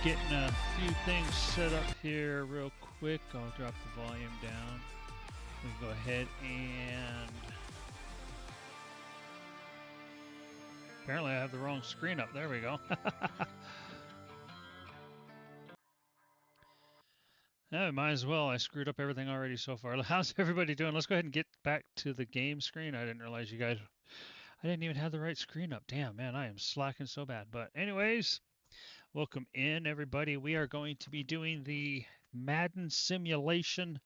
Getting a few things set up here real quick. I'll drop the volume down. We can go ahead and... Apparently I have the wrong screen up. There we go. Yeah, might as well. I screwed up everything already so far. How's everybody doing? Let's go ahead and get back to the game screen. I didn't realize you guys... I didn't even have the right screen up. Damn, man, I am slacking so bad. But anyways... Welcome in, everybody. We are going to be doing the Madden simulation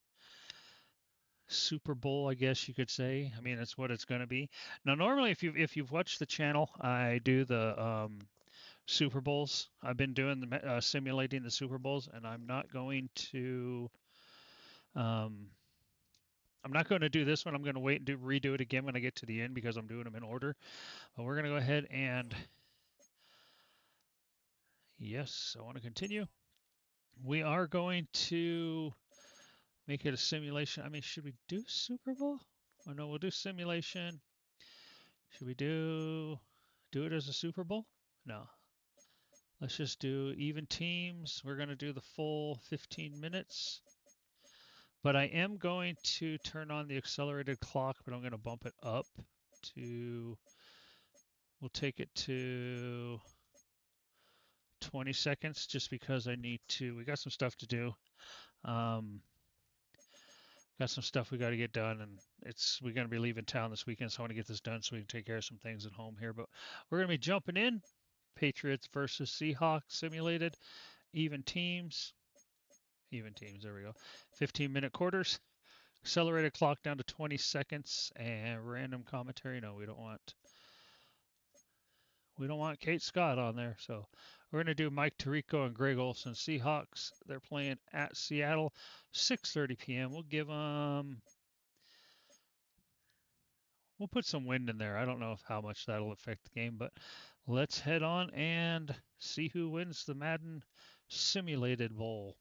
Super Bowl, I guess you could say. I mean, that's what it's going to be. Now, normally, if you've watched the channel, I do the Super Bowls. I've been doing the simulating the Super Bowls, and I'm not going to do this one. I'm going to wait and redo it again when I get to the end because I'm doing them in order. But we're going to go ahead and. Yes, I want to continue. We are going to make it a simulation. I mean, should we do Super Bowl? Oh no, we'll do simulation. Should we do it as a Super Bowl? No. Let's just do even teams. We're going to do the full 15 minutes. But I am going to turn on the accelerated clock, but I'm going to bump it up to, we'll take it to 20 seconds just because we got some stuff to do. Got some stuff we got to get done, and we're going to be leaving town this weekend, so I want to get this done so we can take care of some things at home here. But we're going to be jumping in. Patriots versus Seahawks simulated. Even teams, there we go. 15-minute quarters. Accelerated clock down to 20 seconds, and random commentary. No, we don't want Kate Scott on there, so we're going to do Mike Tirico and Greg Olsen. Seahawks, they're playing at Seattle, 6:30 p.m. We'll give them... We'll put some wind in there. I don't know how much that'll affect the game, but let's head on and see who wins the Madden Simulated Bowl.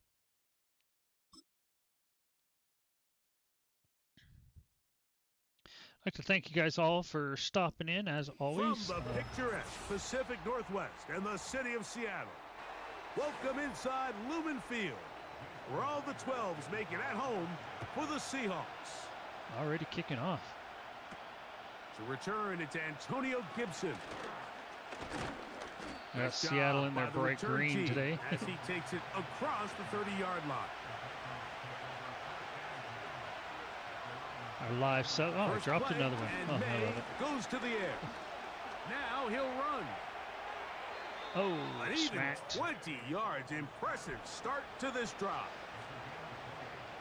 I'd like to thank you guys all for stopping in, as always. From the picturesque Pacific Northwest and the city of Seattle, welcome inside Lumen Field, where all the 12s make it at home for the Seahawks. Already kicking off. To return, it's Antonio Gibson. Got Seattle in their bright green today. As he takes it across the 30-yard line. Our live set. Oh, I dropped another one. Oh, I love it. Goes to the air. Now he'll run. Oh, an even smacked. 20 yards. Impressive start to this drive.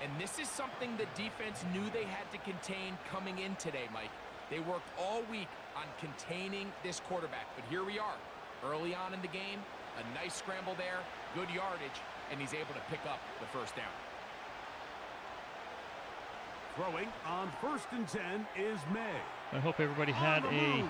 And this is something the defense knew they had to contain coming in today, Mike. They worked all week on containing this quarterback, but here we are. Early on in the game, a nice scramble there, good yardage, and he's able to pick up the first down. Throwing on 1st and 10 is May. I hope everybody had a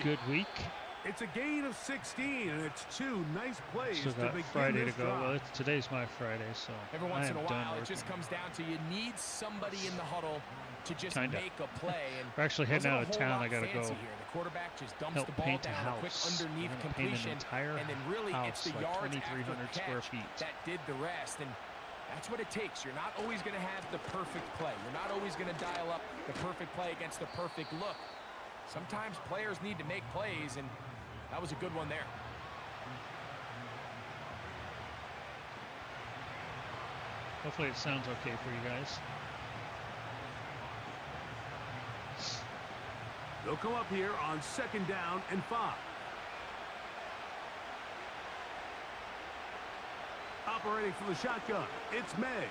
good week. It's a gain of 16, and it's 2 nice plays. Still got Friday to go. Well, today's my Friday, so every once in a while it just comes down to you need somebody in the huddle to just make a play. And we're actually heading out of town. I gotta go. Here. The quarterback just dumps help the ball paint down, a house. A quick underneath completion, and then really house, it's the like yards 2,300 square feet that did the rest. And that's what it takes. You're not always going to have the perfect play. You're not always going to dial up the perfect play against the perfect look. Sometimes players need to make plays, and that was a good one there. Hopefully it sounds okay for you guys. They'll come up here on 2nd down and 5. Operating from the shotgun, it's May.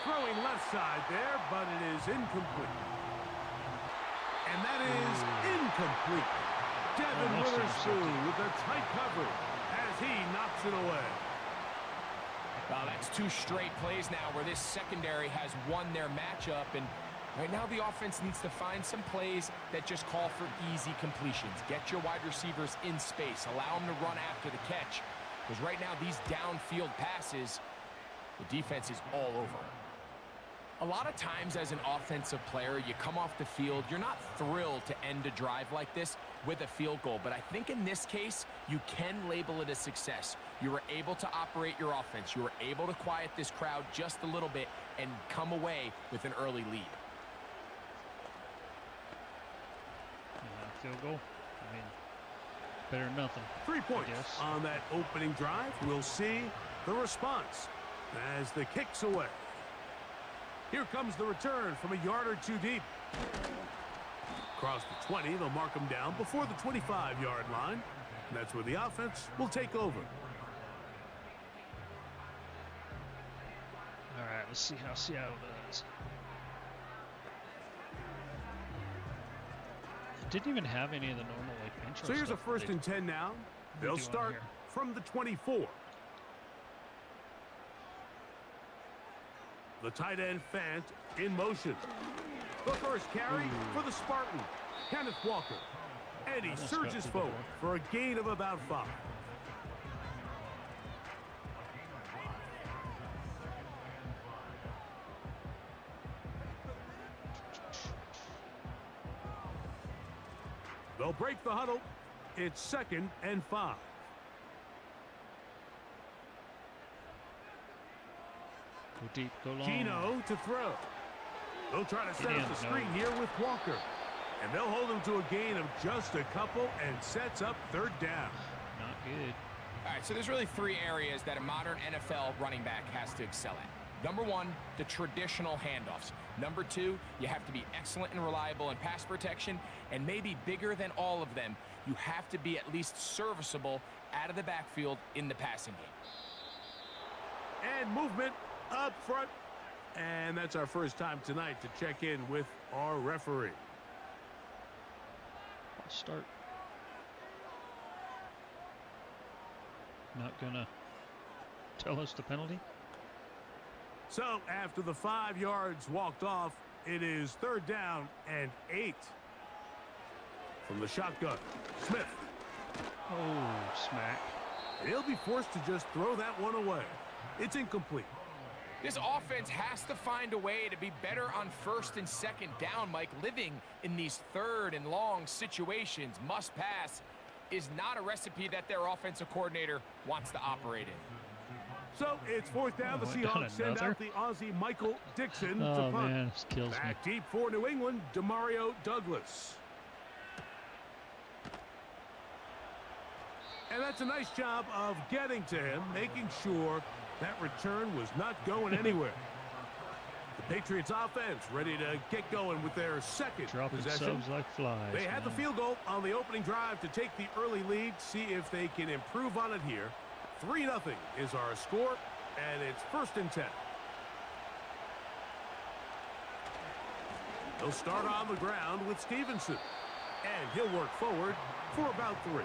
Throwing left side there, but it is incomplete. And that is incomplete. Devin Witherspoon with a tight coverage as he knocks it away. Well, that's 2 straight plays now where this secondary has won their matchup, and right now the offense needs to find some plays that just call for easy completions. Get your wide receivers in space. Allow them to run after the catch. Because right now these downfield passes, the defense is all over them. A lot of times as an offensive player, you come off the field, you're not thrilled to end a drive like this with a field goal. But I think in this case, you can label it a success. You were able to operate your offense. You were able to quiet this crowd just a little bit and come away with an early lead. Field goal. I mean, better than nothing. 3 points on that opening drive. We'll see the response as the kick's away. Here comes the return from a yard or two deep. Across the 20, they'll mark them down before the 25-yard line. And that's where the offense will take over. All right, let's see how Seattle does. Didn't even have any of the normal intro So here's a stuff 1st and 10 now. They'll start from the 24. The tight end Fant in motion. The first carry for the Spartan, Kenneth Walker. And he surges forward for a gain of about 5. They'll break the huddle. It's 2nd and 5. Go deep, go long. Gino to throw. They'll try to set up the screen here with Walker. And they'll hold him to a gain of just a couple and sets up 3rd down. Not good. All right, so there's really 3 areas that a modern NFL running back has to excel at. Number 1, the traditional handoffs. Number 2, you have to be excellent and reliable in pass protection. And maybe bigger than all of them, you have to be at least serviceable out of the backfield in the passing game. And movement up front. And that's our first time tonight to check in with our referee. I'll start. Not gonna tell us the penalty. So after the 5 yards walked off, it is 3rd down and 8. From the shotgun, Smith. Oh, smack. He'll be forced to just throw that one away. It's incomplete. This offense has to find a way to be better on 1st and 2nd down, Mike. Living in these 3rd and long situations, must pass, is not a recipe that their offensive coordinator wants to operate in. So it's 4th down. The Seahawks send out the Aussie Michael Dixon to punt. Man, this kills me. Back deep for New England, Demario Douglas. And that's a nice job of getting to him, making sure that return was not going anywhere. The Patriots offense ready to get going with their 2nd Dropping possession. subs like flies. They had the field goal on the opening drive to take the early lead. See if they can improve on it here. 3-0 is our score, and it's 1st and 10. They'll start on the ground with Stevenson, and he'll work forward for about 3.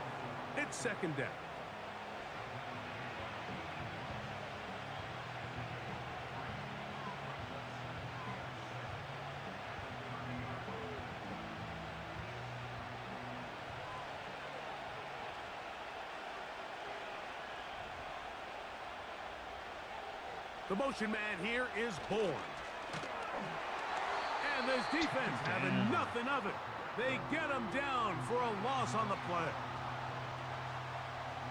It's 2nd down. The motion man here is Bourne. And this defense having nothing of it. They get him down for a loss on the play.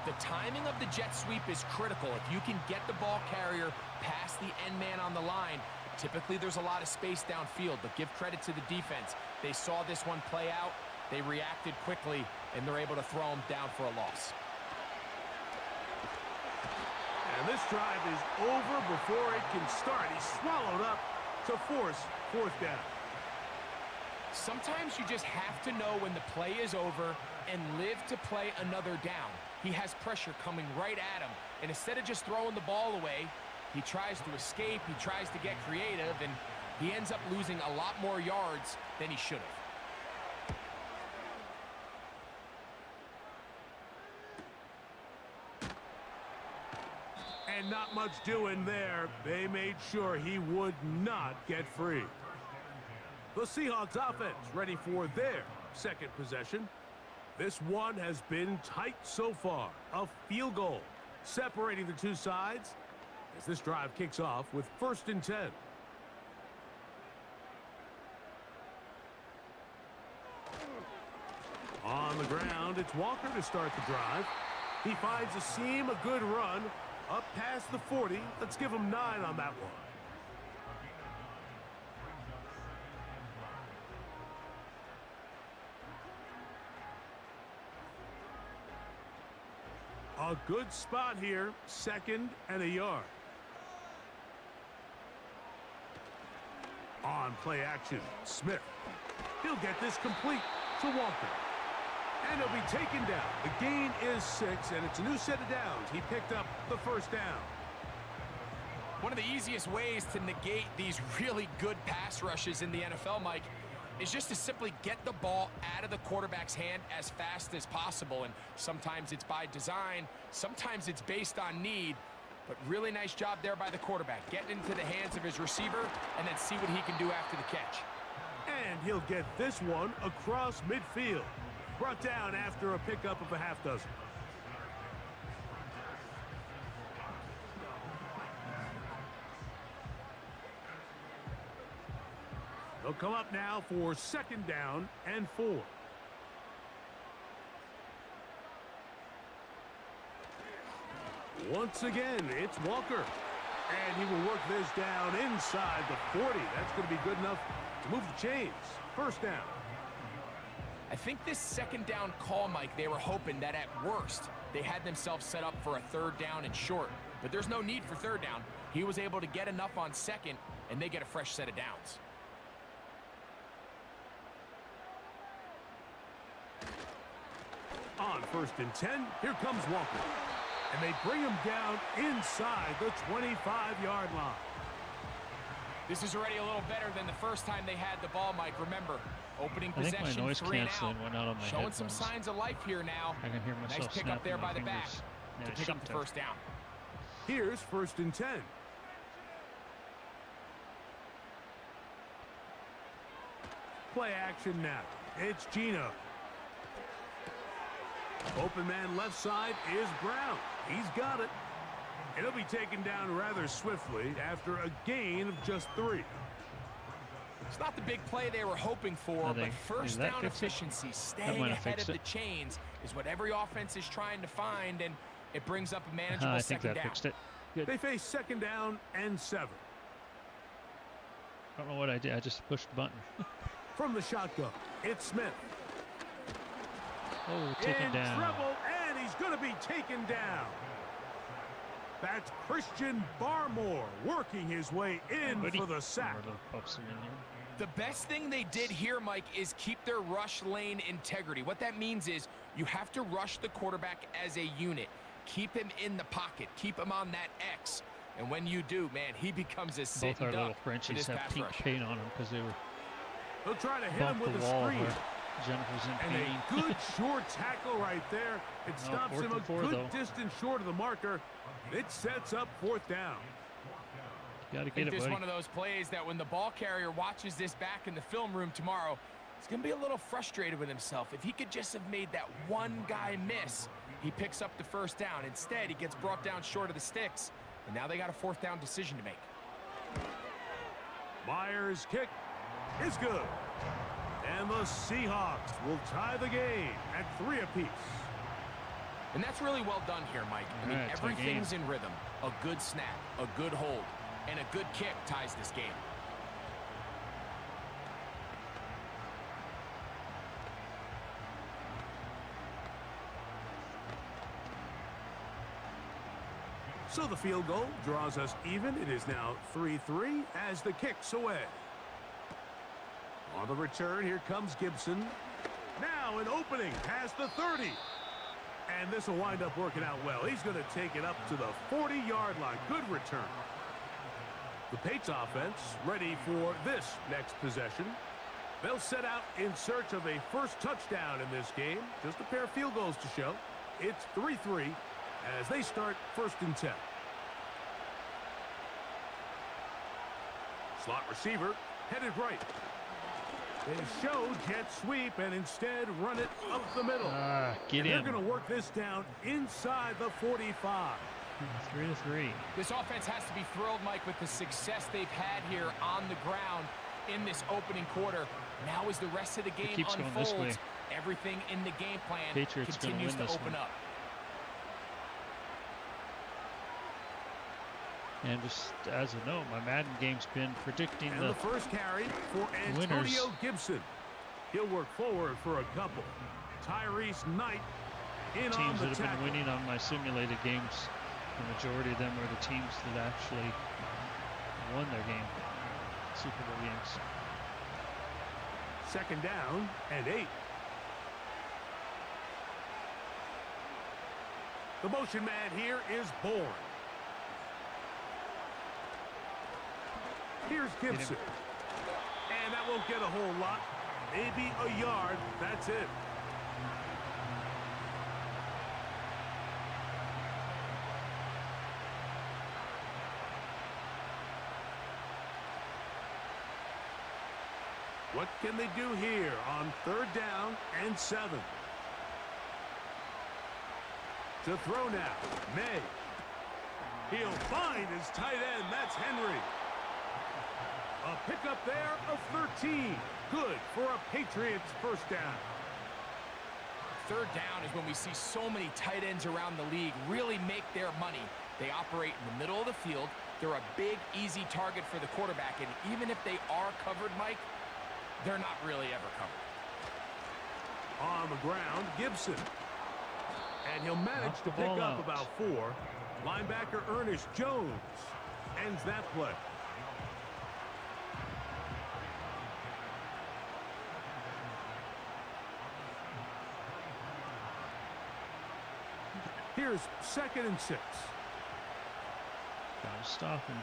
The timing of the jet sweep is critical. If you can get the ball carrier past the end man on the line, typically there's a lot of space downfield, but give credit to the defense. They saw this one play out, they reacted quickly, and they're able to throw him down for a loss. And this drive is over before it can start. He's swallowed up to force 4th down. Sometimes you just have to know when the play is over and live to play another down. He has pressure coming right at him, and instead of just throwing the ball away, he tries to escape, he tries to get creative, and he ends up losing a lot more yards than he should have. And not much doing there. They made sure he would not get free. The Seahawks offense ready for their 2nd possession. This one has been tight so far. A field goal separating the two sides as this drive kicks off with 1st and 10. the ground, it's Walker to start the drive. He finds a seam, a good run, up past the 40. Let's give him 9 on that one. A good spot here, 2nd and a yard. On play action, Smith. He'll get this complete to Walker. And he'll be taken down. The gain is 6, and it's a new set of downs. He picked up the first down. One of the easiest ways to negate these really good pass rushes in the NFL, Mike, is just to simply get the ball out of the quarterback's hand as fast as possible. And sometimes it's by design, sometimes it's based on need. But really nice job there by the quarterback. Getting into the hands of his receiver and then see what he can do after the catch. And he'll get this one across midfield. Brought down after a pickup of a half dozen. They'll come up now for 2nd down and 4. Once again, it's Walker. And he will work this down inside the 40. That's going to be good enough to move the chains. First down. I think this 2nd down call, Mike, they were hoping that at worst they had themselves set up for a 3rd down and short. But there's no need for 3rd down. He was able to get enough on 2nd, and they get a fresh set of downs. On 1st and 10, here comes Walker. And they bring him down inside the 25-yard line. This is already a little better than the first time they had the ball, Mike. Remember, opening I think possession, my noise 3 and canceling out. went out on my Showing headphones. some signs of life here now. I can hear myself Nice pick up there by the back Yeah, to pick up the first down. Here's 1st and 10. Play action now. It's Gino. Open man left side is Brown. He's got it. And he'll be taken down rather swiftly after a gain of just 3. It's not the big play they were hoping for, but first down efficiency, staying ahead of the chains, is what every offense is trying to find, and it brings up a manageable 2nd down. I think that fixed it. Good. They face 2nd down and 7. I don't know what I did. I just pushed the button. From the shotgun, it's Smith. Oh, taken in down. trouble, and he's going to be taken down. That's Christian Barmore working his way in for the sack. The best thing they did here, Mike, is keep their rush lane integrity. What that means is you have to rush the quarterback as a unit. Keep him in the pocket. Keep him on that X. And when you do, man, he becomes a sitting Both our duck little Frenchies have pink paint on them because they were They'll try to hit him with a screen. Jennifer's in and pain. a good short tackle right there. It stops him a good distance short of the marker. It sets up 4th down. Got to get it, this is buddy. one of those plays that when the ball carrier watches this back in the film room tomorrow, he's going to be a little frustrated with himself. If he could just have made that one guy miss, he picks up the first down. Instead, he gets brought down short of the sticks, and now they got a 4th down decision to make. Myers' kick is good. And the Seahawks will tie the game at 3 apiece. And that's really well done here, Mike. I mean, everything's in rhythm. A good snap, a good hold, and a good kick ties this game. So the field goal draws us even. It is now 3-3 as the kick's away. On the return, here comes Gibson. Now an opening past the 30. And this will wind up working out well. He's going to take it up to the 40-yard line. Good return. The Patriots offense ready for this next possession. They'll set out in search of a first touchdown in this game. Just a pair of field goals to show. It's 3-3 as they start 1st and 10. Slot receiver headed right. They show jet sweep and instead run it up the middle. They're going to work this down inside the 45. 3-3. This offense has to be thrilled, Mike, with the success they've had here on the ground. in this opening quarter. Now as the rest of the game keeps going this way. unfolds, everything in the game plan Patriots continues to open up. And just as a note, my Madden game's been predicting And the first carry for Antonio winners. Gibson. He'll work forward for a couple. Tyrese Knight in on teams the that have tackle. been winning on my simulated games. The majority of them are the teams that actually won their game, Super Bowl games. Second down and 8. The motion man here is Bourne. Here's Gibson. And that won't get a whole lot. Maybe a yard. That's it. What can they do here on 3rd down and 7? To throw now, May. He'll find his tight end. That's Henry. A pickup there of 13. Good for a Patriots first down. 3rd down is when we see so many tight ends around the league really make their money. They operate in the middle of the field. They're a big, easy target for the quarterback. And even if they are covered, Mike, they're not really ever covered. On the ground, Gibson. And he'll manage to pick up about 4. Linebacker Ernest Jones ends that play. Here's 2nd and 6. Gotta stop him.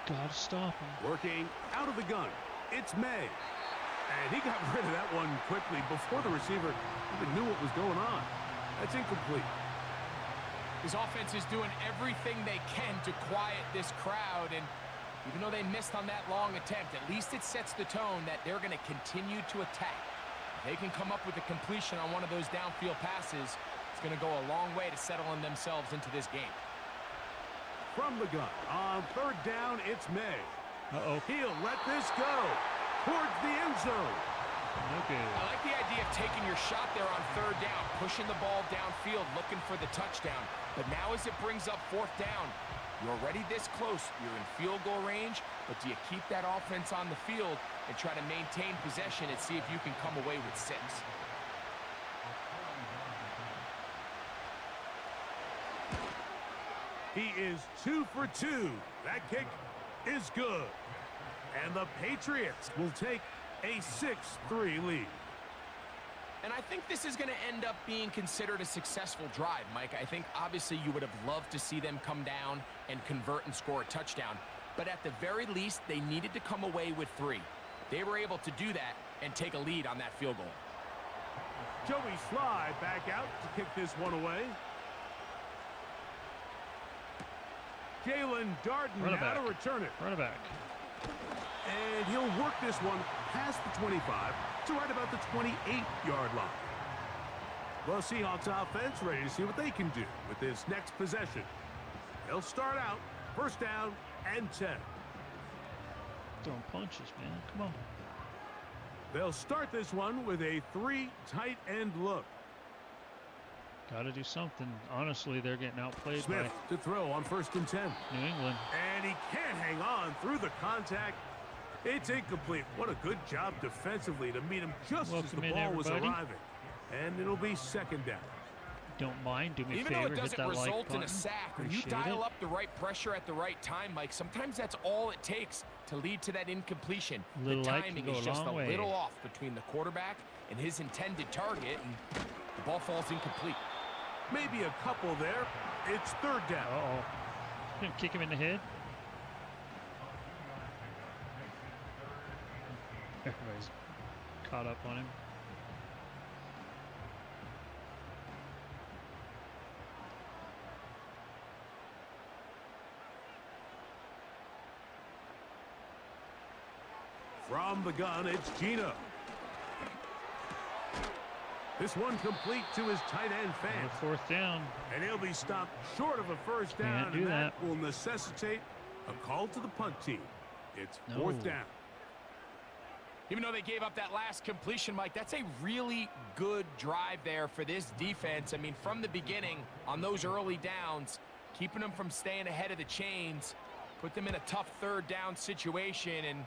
Gotta stop him. Working out of the gun. It's May. And he got rid of that one quickly before the receiver even knew what was going on. That's incomplete. His offense is doing everything they can to quiet this crowd. And even though they missed on that long attempt, at least it sets the tone that they're going to continue to attack. If they can come up with a completion on one of those downfield passes, it's going to go a long way to settling themselves into this game. From the gun, on 3rd down, it's May. Uh-oh. He'll let this go towards the end zone. Okay. I like the idea of taking your shot there on 3rd down, pushing the ball downfield, looking for the touchdown. But now as it brings up 4th down, you're already this close. You're in field goal range, but do you keep that offense on the field and try to maintain possession and see if you can come away with 6? He is 2 for 2. That kick is good. And the Patriots will take a 6-3 lead. And I think this is going to end up being considered a successful drive, Mike. I think obviously you would have loved to see them come down and convert and score a touchdown. But at the very least, they needed to come away with 3. They were able to do that and take a lead on that field goal. Joey Sly back out to kick this one away. Jalen Darden now to return it. Run it back. And he'll work this one past the 25 to right about the 28-yard line. Well, Seahawks offense ready to see what they can do with this next possession. They'll start out 1st down and 10. Throwing punches, man. Come on. They'll start this one with a 3 tight end look. Got to do something. Honestly, they're getting outplayed Smith to throw on 1st and 10. New England. And he can't hang on through the contact. It's incomplete. What a good job defensively to meet him just as the ball was arriving. And it'll be 2nd down. Don't mind. Do me a Even favor. though it doesn't result in a sack, when you dial up the right pressure at the right time, Mike, sometimes that's all it takes to lead to that incompletion. The timing is just a little off between the quarterback and his intended target, and the ball falls incomplete. Maybe a couple there. It's 3rd down. Uh-oh. Gonna kick him in the head. Everybody's caught up on him. From the gun, it's Gino. This one complete to his tight end fan. 4th down. And he'll be stopped short of a 1st down. Can't do and that. will necessitate a call to the punt team. It's No. 4th down. Even though they gave up that last completion, Mike, that's a really good drive there for this defense. I mean, from the beginning, on those early downs, keeping them from staying ahead of the chains, put them in a tough 3rd down situation, and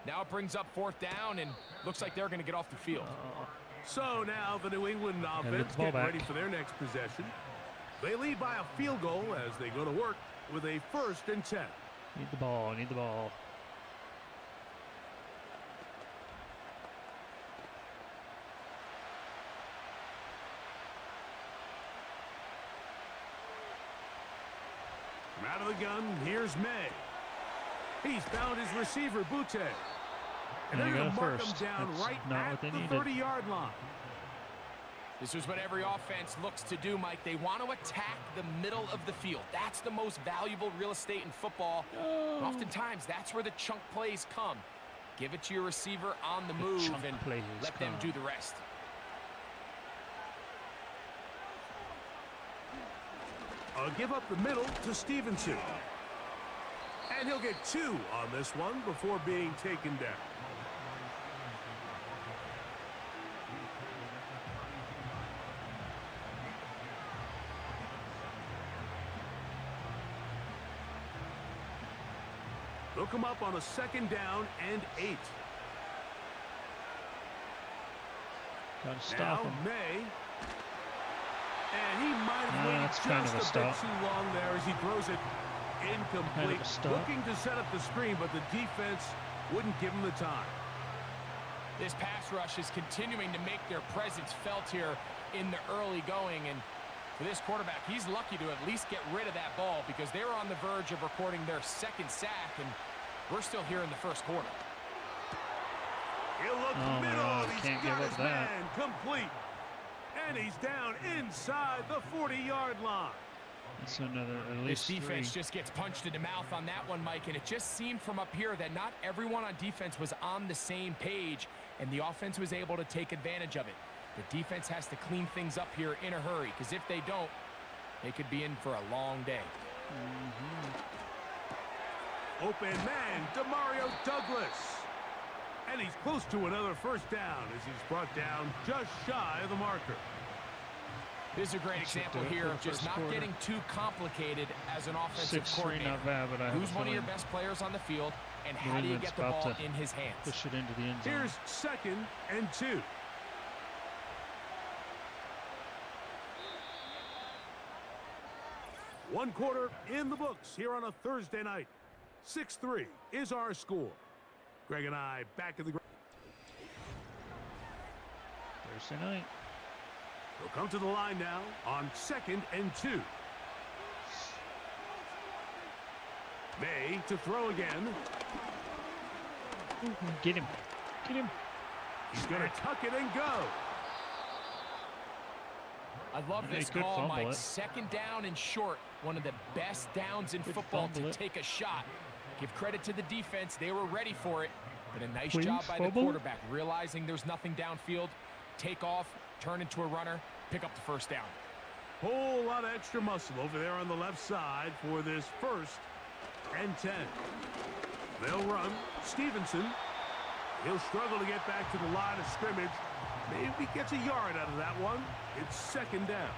now it brings up 4th down, and looks like they're going to get off the field. So now the New England offense getting ready for their next possession. They lead by a field goal as they go to work with a 1st and 10. Need the ball. Need the ball. From out of the gun, here's May. He's found his receiver, Butte. And they're going to mark him down right at the 30-yard line. This is what every offense looks to do, Mike. They want to attack the middle of the field. That's the most valuable real estate in football. And oftentimes, that's where the chunk plays come. Give it to your receiver on the move and let them do the rest. Give up the middle to Stevenson. And he'll get 2 on this one before being taken down. They'll come up on a 2nd down and 8. Gotta stop him. May. And he might have waited just kind of a bit too long there as he throws it incomplete. Looking to set up the screen, but the defense wouldn't give him the time. This pass rush is continuing to make their presence felt here in the early going, and for this quarterback, he's lucky to at least get rid of that ball because they were on the verge of recording their 2nd sack, and we're still here in the 1st quarter. He'll look middle, and he's got his man that. complete. And he's down inside the 40-yard line. That's another at least This defense 3. just gets punched in the mouth on that one, Mike, and it just seemed from up here that not everyone on defense was on the same page, and the offense was able to take advantage of it. The defense has to clean things up here in a hurry, because if they don't, they could be in for a long day. Open man, Demario Douglas. And he's close to another 1st down as he's brought down just shy of the marker. This is a great example here of just not getting too complicated as an offensive coordinator. Not bad, but who's one of your best players on the field, and how do you get the ball in his hands? Push it into the end zone. Here's 2nd and 2. One quarter in the books here on a Thursday night. 6-3 is our score. Greg and I back at the Thursday night. They'll come to the line now on 2nd and 2. May to throw again. Get him. Get him. He's going to tuck it and go. I love this call, Mike. 2nd down and short. One of the best downs in football to take a shot. Give credit to the defense. They were ready for it. But a nice job by the quarterback, realizing there's nothing downfield. Take off, turn into a runner, pick up the 1st down. Whole lot of extra muscle over there on the left side for this 1st and 10. They'll run. Stevenson. He'll struggle to get back to the line of scrimmage. Maybe gets a yard out of that one. It's 2nd down.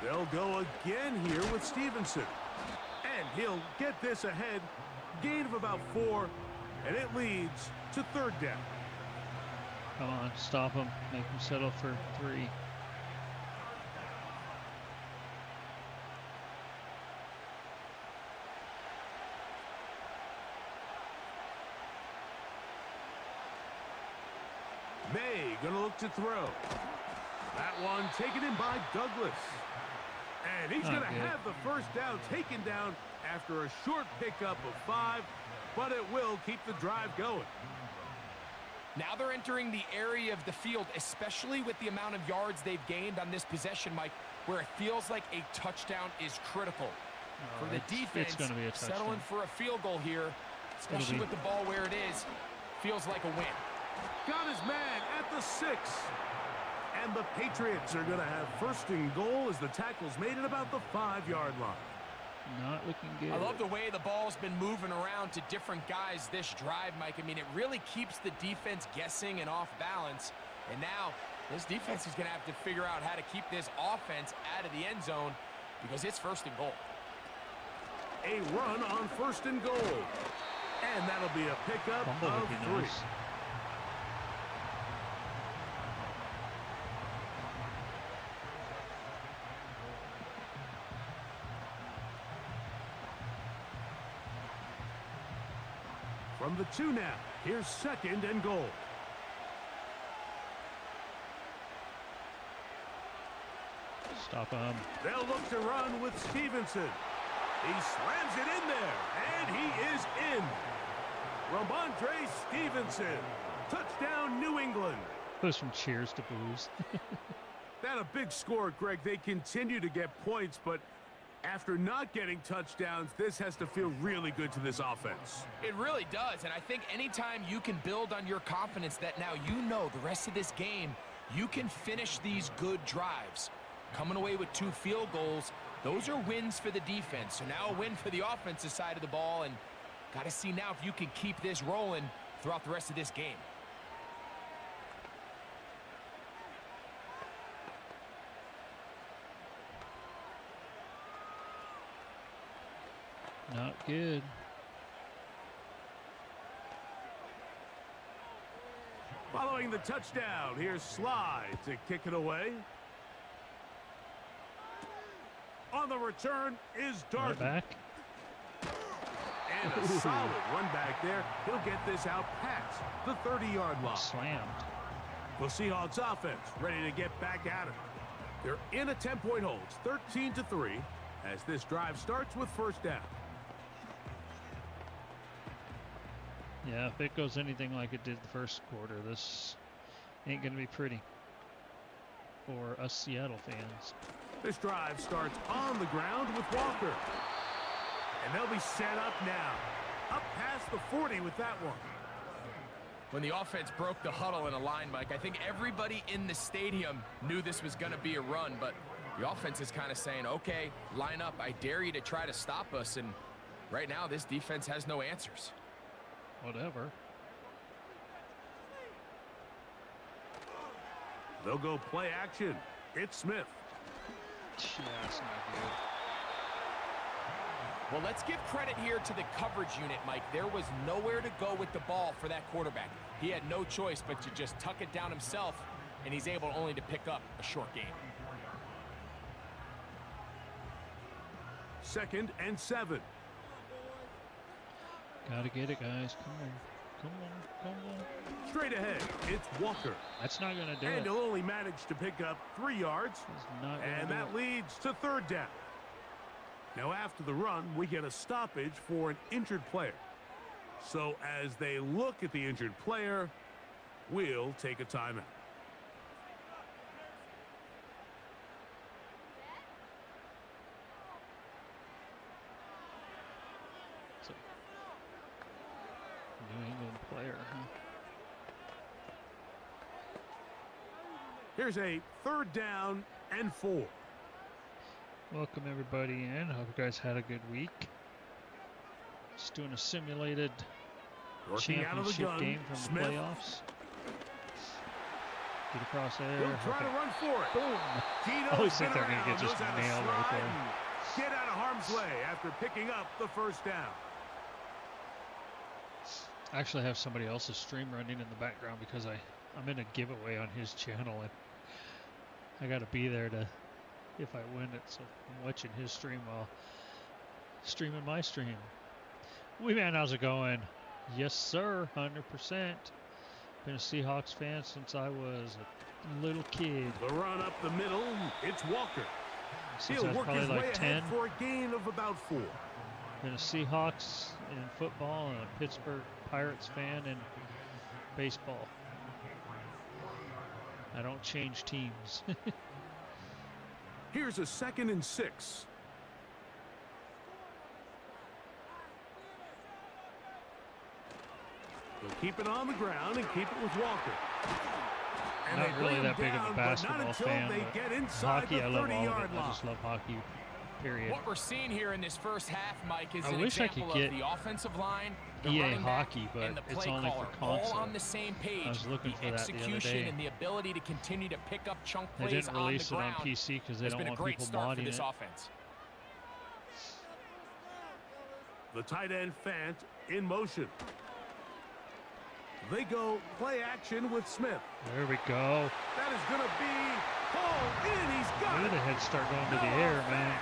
They'll go again here with Stevenson. And he'll get this ahead. Gain of about 4. And it leads to 3rd down. Come on, stop him. Make him settle for 3. May gonna look to throw. That one taken in by Douglas. And he's going to have the 1st down taken down after a short pickup of 5, but it will keep the drive going. Now they're entering the area of the field, especially with the amount of yards they've gained on this possession, Mike, where it feels like a touchdown is critical. For the defense, it's gonna be a touchdown. Settling for a field goal here especially with the ball where it is. Feels like a win. Got his man at the 6. And the Patriots are going to have first and goal as the tackle's made at about the 5-yard line. Not looking good. I love the way the ball's been moving around to different guys this drive, Mike. I mean, it really keeps the defense guessing and off balance. And now this defense is going to have to figure out how to keep this offense out of the end zone because it's first and goal. A run on first and goal. And that'll be a pickup of 3. Nice. From the 2 now, here's second and goal. Stop him. They'll look to run with Stevenson. He slams it in there, and he is in. Ramondre Stevenson. Touchdown, New England. Goes from cheers to boos. That a big score, Greg. They continue to get points, but after not getting touchdowns, this has to feel really good to this offense. It really does, and I think anytime you can build on your confidence that now you know the rest of this game, you can finish these good drives. Coming away with 2 field goals, those are wins for the defense. So now a win for the offensive side of the ball, and got to see now if you can keep this rolling throughout the rest of this game. Not good. Following the touchdown, here's Sly to kick it away. On the return is Darden. Right back. And a solid run back there. He'll get this out past the 30-yard line. Slammed. The Seahawks offense ready to get back at it. They're in a 10-point hold. It's 13-3 as this drive starts with first down. Yeah, if it goes anything like it did the first quarter, this ain't going to be pretty for us Seattle fans. This drive starts on the ground with Walker. And they'll be set up now. Up past the 40 with that one. When the offense broke the huddle in a line, Mike, I think everybody in the stadium knew this was going to be a run, but the offense is kind of saying, okay, line up. I dare you to try to stop us. And right now, this defense has no answers. Whatever. They'll go play action. It's Smith. Yeah, that's not good. Well, let's give credit here to the coverage unit, Mike. There was nowhere to go with the ball for that quarterback. He had no choice but to just tuck it down himself, and he's able only to pick up a short gain. 2nd and 7. Gotta get it, guys. Come on. Come on. Come on. Straight ahead, it's Walker. That's not going to do And it. he'll only manage to pick up 3 yards. That's not gonna And do that it. leads to 3rd down. Now after the run, we get a stoppage for an injured player. So as they look at the injured player, we'll take a timeout. So, New England player, huh? Here's a 3rd down and 4. Welcome everybody in. Hope you guys had a good week. Just doing a simulated Working out of the championship gun, game from Smith. the playoffs. Get across there. He'll try to Okay. run for it. Boom. Tito's I always been think they're going to around, get just knows how to nailed right slide there. and get out of harm's way after picking up the 1st down. I actually have somebody else's stream running in the background because I'm in a giveaway on his channel and I got to be there to if I win it. So I'm watching his stream while streaming my stream. Wee man, how's it going? Yes, sir, 100%. Been a Seahawks fan since I was a little kid. The run up the middle, it's Walker. Since I He'll was work probably his like way 10. ahead for a gain of about 4. Been a Seahawks in football and a Pittsburgh Pirates fan in baseball. I don't change teams. Here's a 2nd and 6. He'll keep it on the ground and keep it with Walker. And Not really that big of a basketball fan, but get inside hockey, the I love all of 30-yard it. line. I just love hockey, period. What we're seeing here in this first half, Mike, is I an wish I could example get of the offensive line, the EA running back, hockey, but and the it's play only caller, for console. all on the same page. I was looking for that the other execution day. and the ability to continue to pick up chunk They plays didn't on the release it on ground PC because they has don't been a want great people start for modding this it. offense. The tight end Fant in motion. They go play action with Smith. There we go. That is going to be pulled in. He's got Look it. at the head start going to the air, man.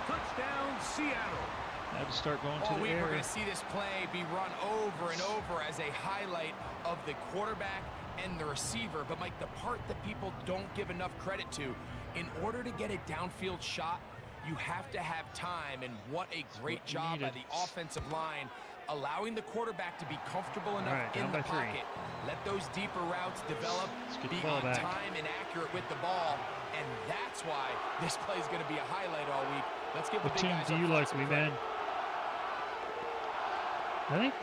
Touchdown, Seattle. Had to start going All to the week we're air. going to see this play be run over and over as a highlight of the quarterback and the receiver. But, Mike, the part that people don't give enough credit to, in order to get a downfield shot, you have to have time. And what a great job by the offensive line, allowing the quarterback to be comfortable enough in the pocket. Let those deeper routes develop, be on time and accurate with the ball. And that's why this play is going to be a highlight all week. Let's give the big guys do you like, me, man? I think,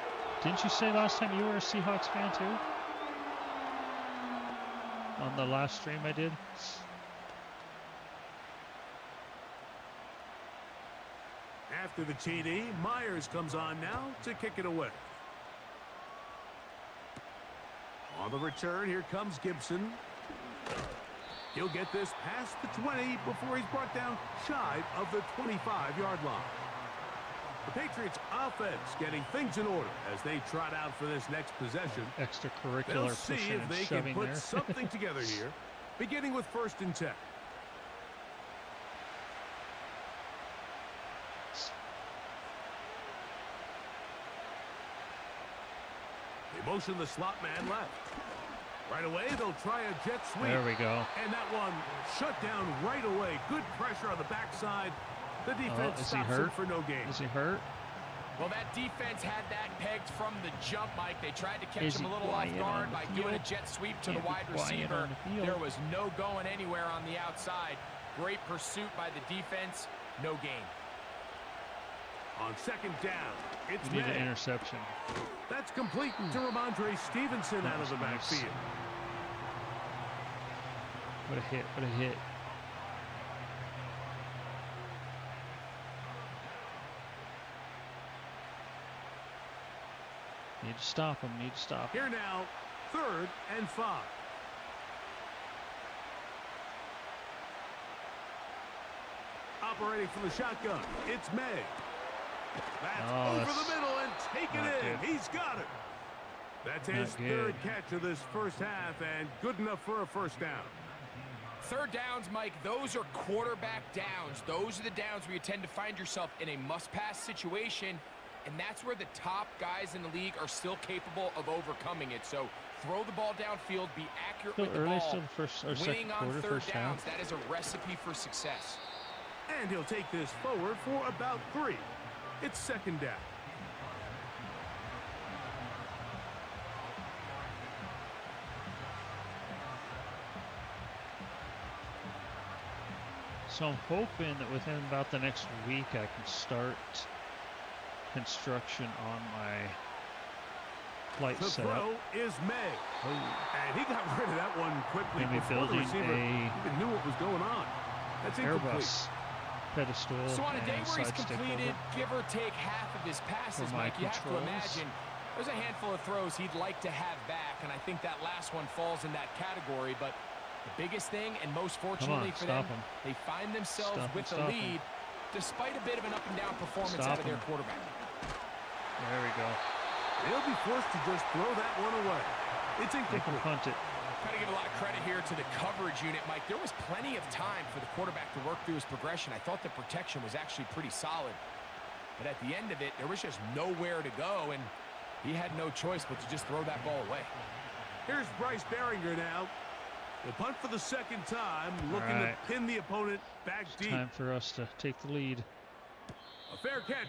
didn't you say last time you were a Seahawks fan too? On the last stream I did? After the TD, Myers comes on now to kick it away. On the return, here comes Gibson. He'll get this past the 20 before he's brought down shy of the 25-yard line. The Patriots offense getting things in order as they trot out for this next possession. Extracurricular They'll see pushing if and they shoving can put there. something together here, beginning with 1st and 10. They motion the slot man left. Right away, they'll try a jet sweep. There we go. And that one shut down right away. Good pressure on the backside. The defense stops him for no gain. Is he hurt? Well, that defense had that pegged from the jump, Mike. They tried to catch him a little off guard by doing a jet sweep to the wide receiver. There was no going anywhere on the outside. Great pursuit by the defense. No gain. On 2nd down, it's We need an interception. That's complete to Ramondre Stevenson out of the backfield. What a hit, what a hit. Need to stop him, need to stop him. Here now, 3rd and 5. Operating from the shotgun, it's May. That's over the middle and taken in. Good. He's got it. That's his 3rd catch of this first half and good enough for a 1st down. 3rd downs, Mike, those are quarterback downs. Those are the downs where you tend to find yourself in a must-pass situation, and that's where the top guys in the league are still capable of overcoming it. So throw the ball downfield, be accurate with the ball. Winning on 3rd downs, that is a recipe for success. And he'll take this forward for about 3. It's 2nd down. So I'm hoping that within about the next week I can start construction on my flight setup. The throw is May. And he got rid of that one quickly before the receiver even knew what was going on. That's incomplete. Airbus pedestal. So on a day where he's completed, give or take half of his passes, Mike, you have to imagine there's a handful of throws he'd like to have back, and I think that last one falls in that category. But the biggest thing, and most fortunately for them, they find themselves with the lead despite a bit of an up-and-down performance out of their quarterback. There we go. They'll be forced to just throw that one away. It's incomplete. They can punt it. Got to give a lot of credit here to the coverage unit, Mike. There was plenty of time for the quarterback to work through his progression. I thought the protection was actually pretty solid. But at the end of it, there was just nowhere to go, and he had no choice but to just throw that ball away. Here's Bryce Behringer now. We'll punt for the 2nd time, looking to pin the opponent back deep. Time for us to take the lead. A fair catch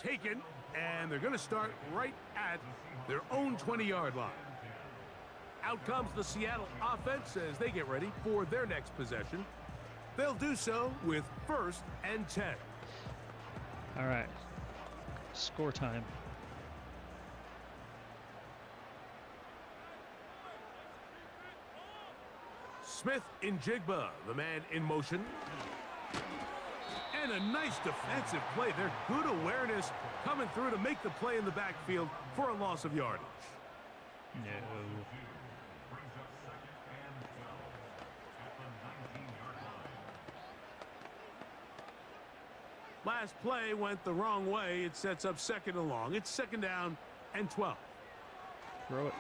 taken, and they're going to start right at their own 20-yard line. Out comes the Seattle offense as they get ready for their next possession. They'll do so with 1st and 10. All right. Score time. Smith in Jigba, the man in motion. And a nice defensive play. They're good awareness coming through to make the play in the backfield for a loss of yardage. No. Last play went the wrong way. It sets up 2nd and long. It's 2nd down and 12. Throw it.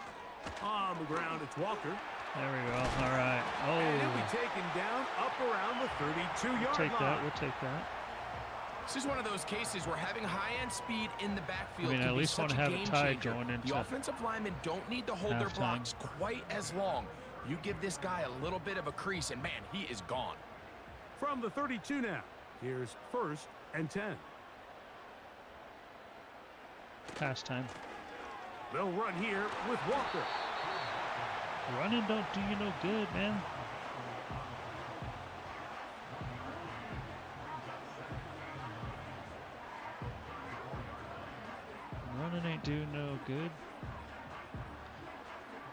On the ground, it's Walker. There we go. All right. Oh. And he'll be taken down up around the 32-yard line. Take that. We'll take that. This is one of those cases where having high-end speed in the backfield I can be such a have game it tied changer. going into The offensive linemen don't need to hold their blocks quite as long. You give this guy a little bit of a crease, and man, he is gone. From the 32 now, here's 1st and 10. Pass time. They'll run here with Walker. Running don't do you no good, man. Running ain't do no good.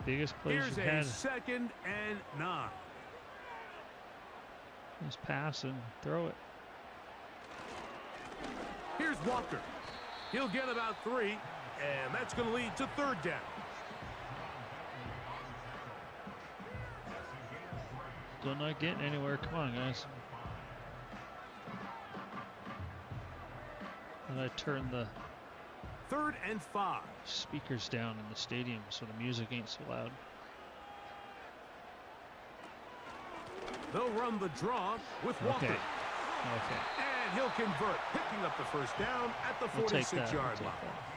Biggest plays Here's you've a had 2nd and 9. is pass and throw it. Here's Walker. He'll get about 3, and that's going to lead to 3rd down. Still not getting anywhere. Come on, guys. And I turn the 3rd and 5. speakers down in the stadium so the music ain't so loud. They'll run the draw with Walker. Okay. And he'll convert, picking up the 1st down at the We'll take that. 46-yard We'll line. take that.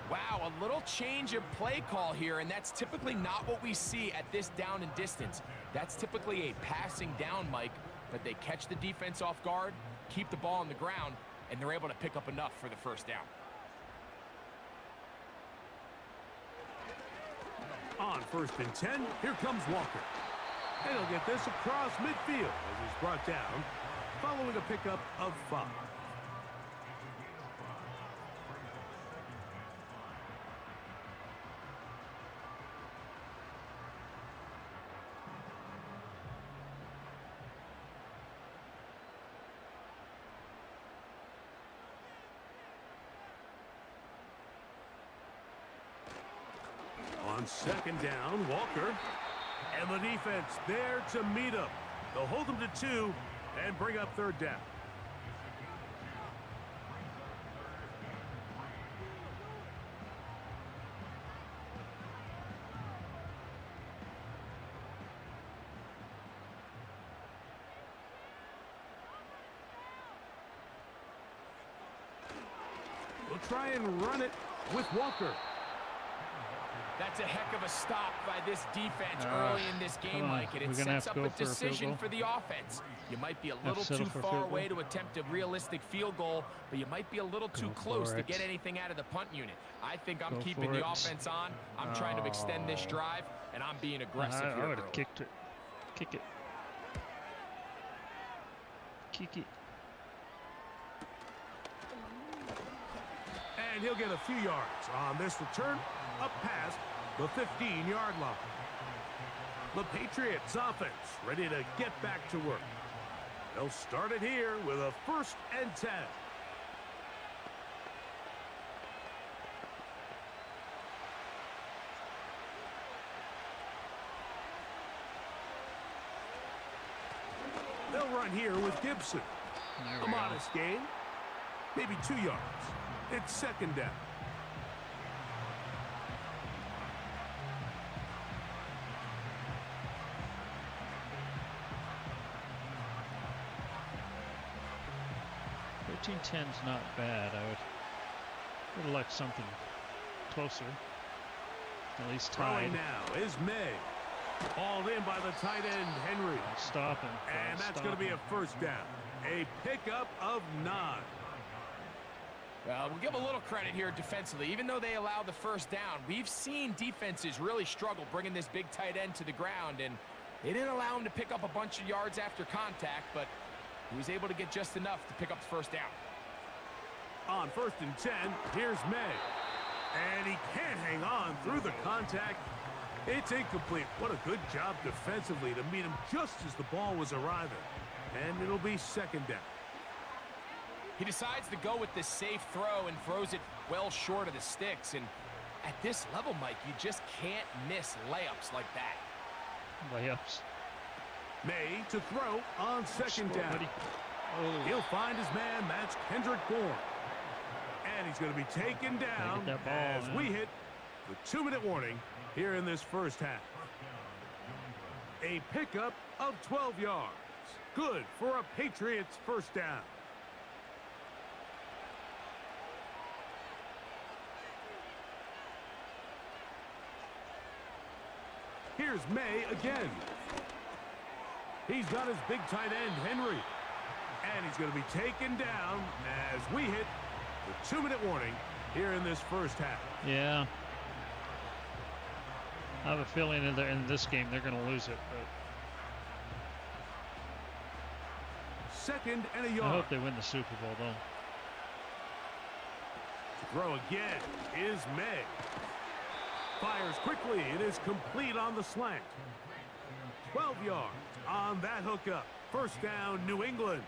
Wow, a little change of play call here, and that's typically not what we see at this down and distance. That's typically a passing down, Mike, but they catch the defense off guard, keep the ball on the ground, and they're able to pick up enough for the 1st down. On 1st and 10, here comes Walker. And he'll get this across midfield as he's brought down, following a pickup of 5. On 2nd down, Walker. And the defense there to meet him. They'll hold him to 2 and bring up 3rd down. We'll try and run it with Walker. That's a heck of a stop by this defense early in this game, Mike, and it sets up a decision for the offense. You might be a little too far away to attempt a realistic field goal, but you might be a little too close to get anything out of the punt unit. I think I'm keeping the offense on. I'm trying to extend this drive, and I'm being aggressive here. I would have kicked it. Kick it. Kick it. And he'll get a few yards on this return up past the 15-yard line. The Patriots offense ready to get back to work. They'll start it here with a 1st and 10. They'll run here with Gibson. A modest gain, maybe 2 yards. It's 2nd down. $13.10's not bad. I would have liked something closer. At least tied. Throwing now is May. Hauled in by the tight end, Henry. Stop him. And that's going to be a 1st down. A pickup of 9. We'll give a little credit here defensively. Even though they allow the 1st down, we've seen defenses really struggle bringing this big tight end to the ground, and they didn't allow him to pick up a bunch of yards after contact, but he was able to get just enough to pick up the 1st down. On 1st and 10, here's May. And he can't hang on through the contact. It's incomplete. What a good job defensively to meet him just as the ball was arriving. And it'll be second down. He decides to go with this safe throw and throws it well short of the sticks. And at this level, Mike, you just can't miss layups like that. Layups. May to throw on second down. Oh. He'll find his man. That's Kendrick Bourne. And he's going to be taken down as we hit the 2-minute warning here in this first half. A pickup of 12 yards. Good for a Patriots first down. Here's May again. He's got his big tight end, Henry. And he's going to be taken down as we hit the 2-minute warning here in this first half. Yeah. I have a feeling in this game they're going to lose it. But second and a yard. I hope they win the Super Bowl, though. To throw again is May. Fires quickly. It is complete on the slant. 12 yards on that hookup. First down, New England.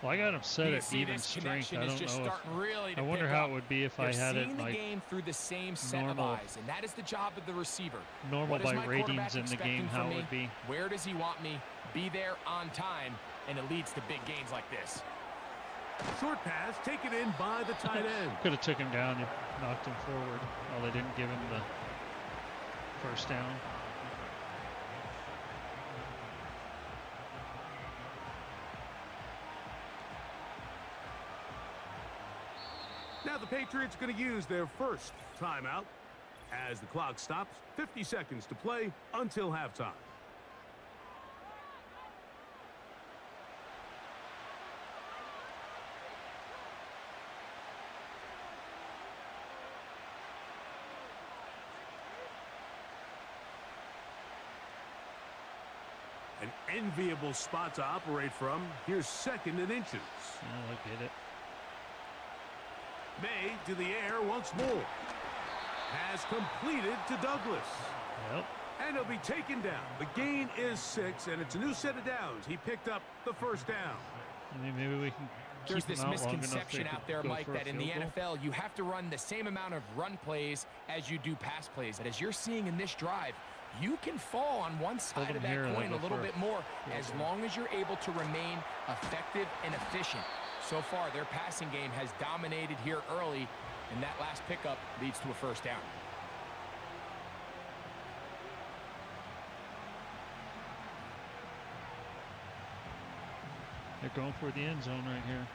Well, I got him set at even strength. I don't know. Really I wonder how it would be if I had it the like game through the same set normal, of eyes, and that is the job of the receiver. Normal by ratings in the game, how it would be. Where does he want me? Be there on time, and it leads to big gains like this. Short pass taken in by the tight end. Could have took him down and knocked him forward. Well, they didn't give him the first down. Now the Patriots going to use their first timeout as the clock stops. 50 seconds to play until halftime. An enviable spot to operate from. Here's second and inches. Oh, I get it. May to the air once more. Has completed to Douglas. Yep. And he'll be taken down. The gain is 6, and it's a new set of downs. He picked up the first down. I mean, maybe we can There's keep this him out long enough misconception they out could there, go Mike, for a that in the field goal. NFL you have to run the same amount of run plays as you do pass plays. And as you're seeing in this drive, you can fall on one side of that coin a little bit more as long as you're able to remain effective and efficient. So far, their passing game has dominated here early, and that last pickup leads to a first down. They're going for the end zone right here.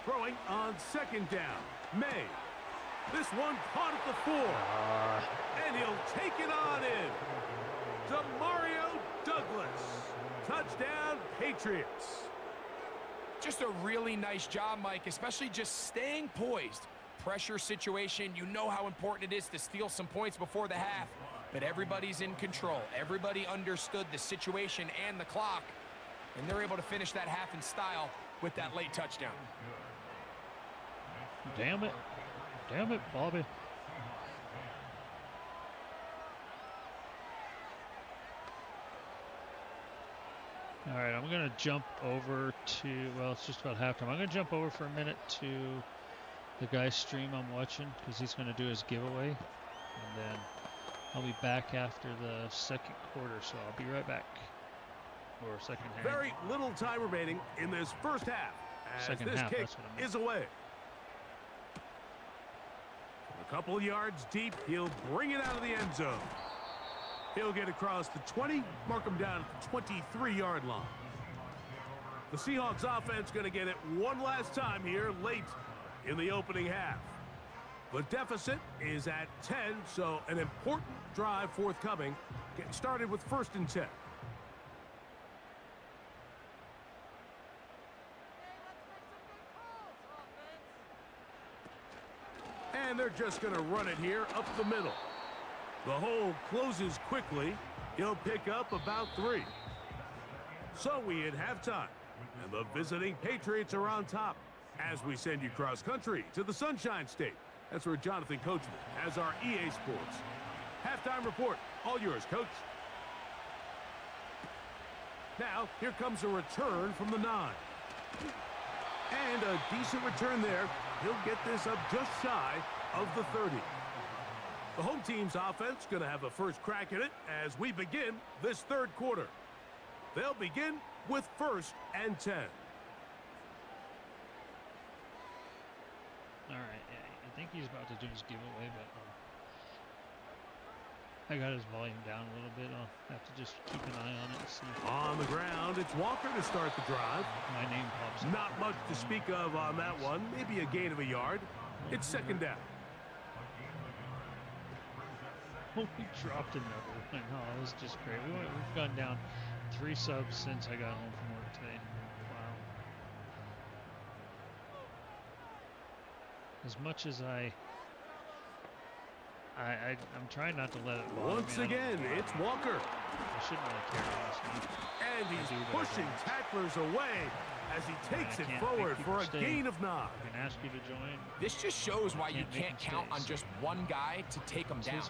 Throwing on second down. May. This one caught at the 4. And he'll take it on in. To Mario Douglas. Touchdown, Patriots. Just a really nice job, Mike, especially just staying poised. Pressure situation, you know how important it is to steal some points before the half, but everybody's in control. Everybody understood the situation and the clock, and they're able to finish that half in style with that late touchdown. Damn it. Damn it, Bobby. All right, I'm going to jump over to, well, it's just about halftime. I'm going to jump over for a minute to the guy's stream I'm watching because he's going to do his giveaway. And then I'll be back after the second quarter, so I'll be right back. Or second half. Very little time remaining in this first half as Second this half, kick that's what I meant. is away. A couple yards deep, he'll bring it out of the end zone. He'll get across the 20, mark him down at the 23-yard line. The Seahawks offense going to get it one last time here late in the opening half. The deficit is at 10, so an important drive forthcoming. Getting started with 1st and 10. And they're just going to run it here up the middle. The hole closes quickly. He'll pick up about 3. So we hit halftime, and the visiting Patriots are on top as we send you cross-country to the Sunshine State. That's where Jonathan Coachman has our EA Sports halftime report. All yours, Coach. Now, here comes a return from the 9. And a decent return there. He'll get this up just shy of the 30. The home team's offense going to have a first crack at it as we begin this third quarter. They'll begin with 1st and 10. All right, yeah, I think he's about to do his giveaway, but I got his volume down a little bit. I'll have to just keep an eye on it and see. On the ground, it's Walker to start the drive. My name pops up. Not much to speak of on that one. Maybe a gain of a yard. It's 2nd down. Oh, we dropped another one. Oh, it was just great. We've gone down 3 subs since I got home from work today. Wow. As much as I'm trying not to let it bother Once me. again, it's Walker. I shouldn't really care, honestly. And he's pushing tacklers away as he takes it forward for a gain of 9. I can ask you to join. This just shows why you can't count on just one guy to take him down.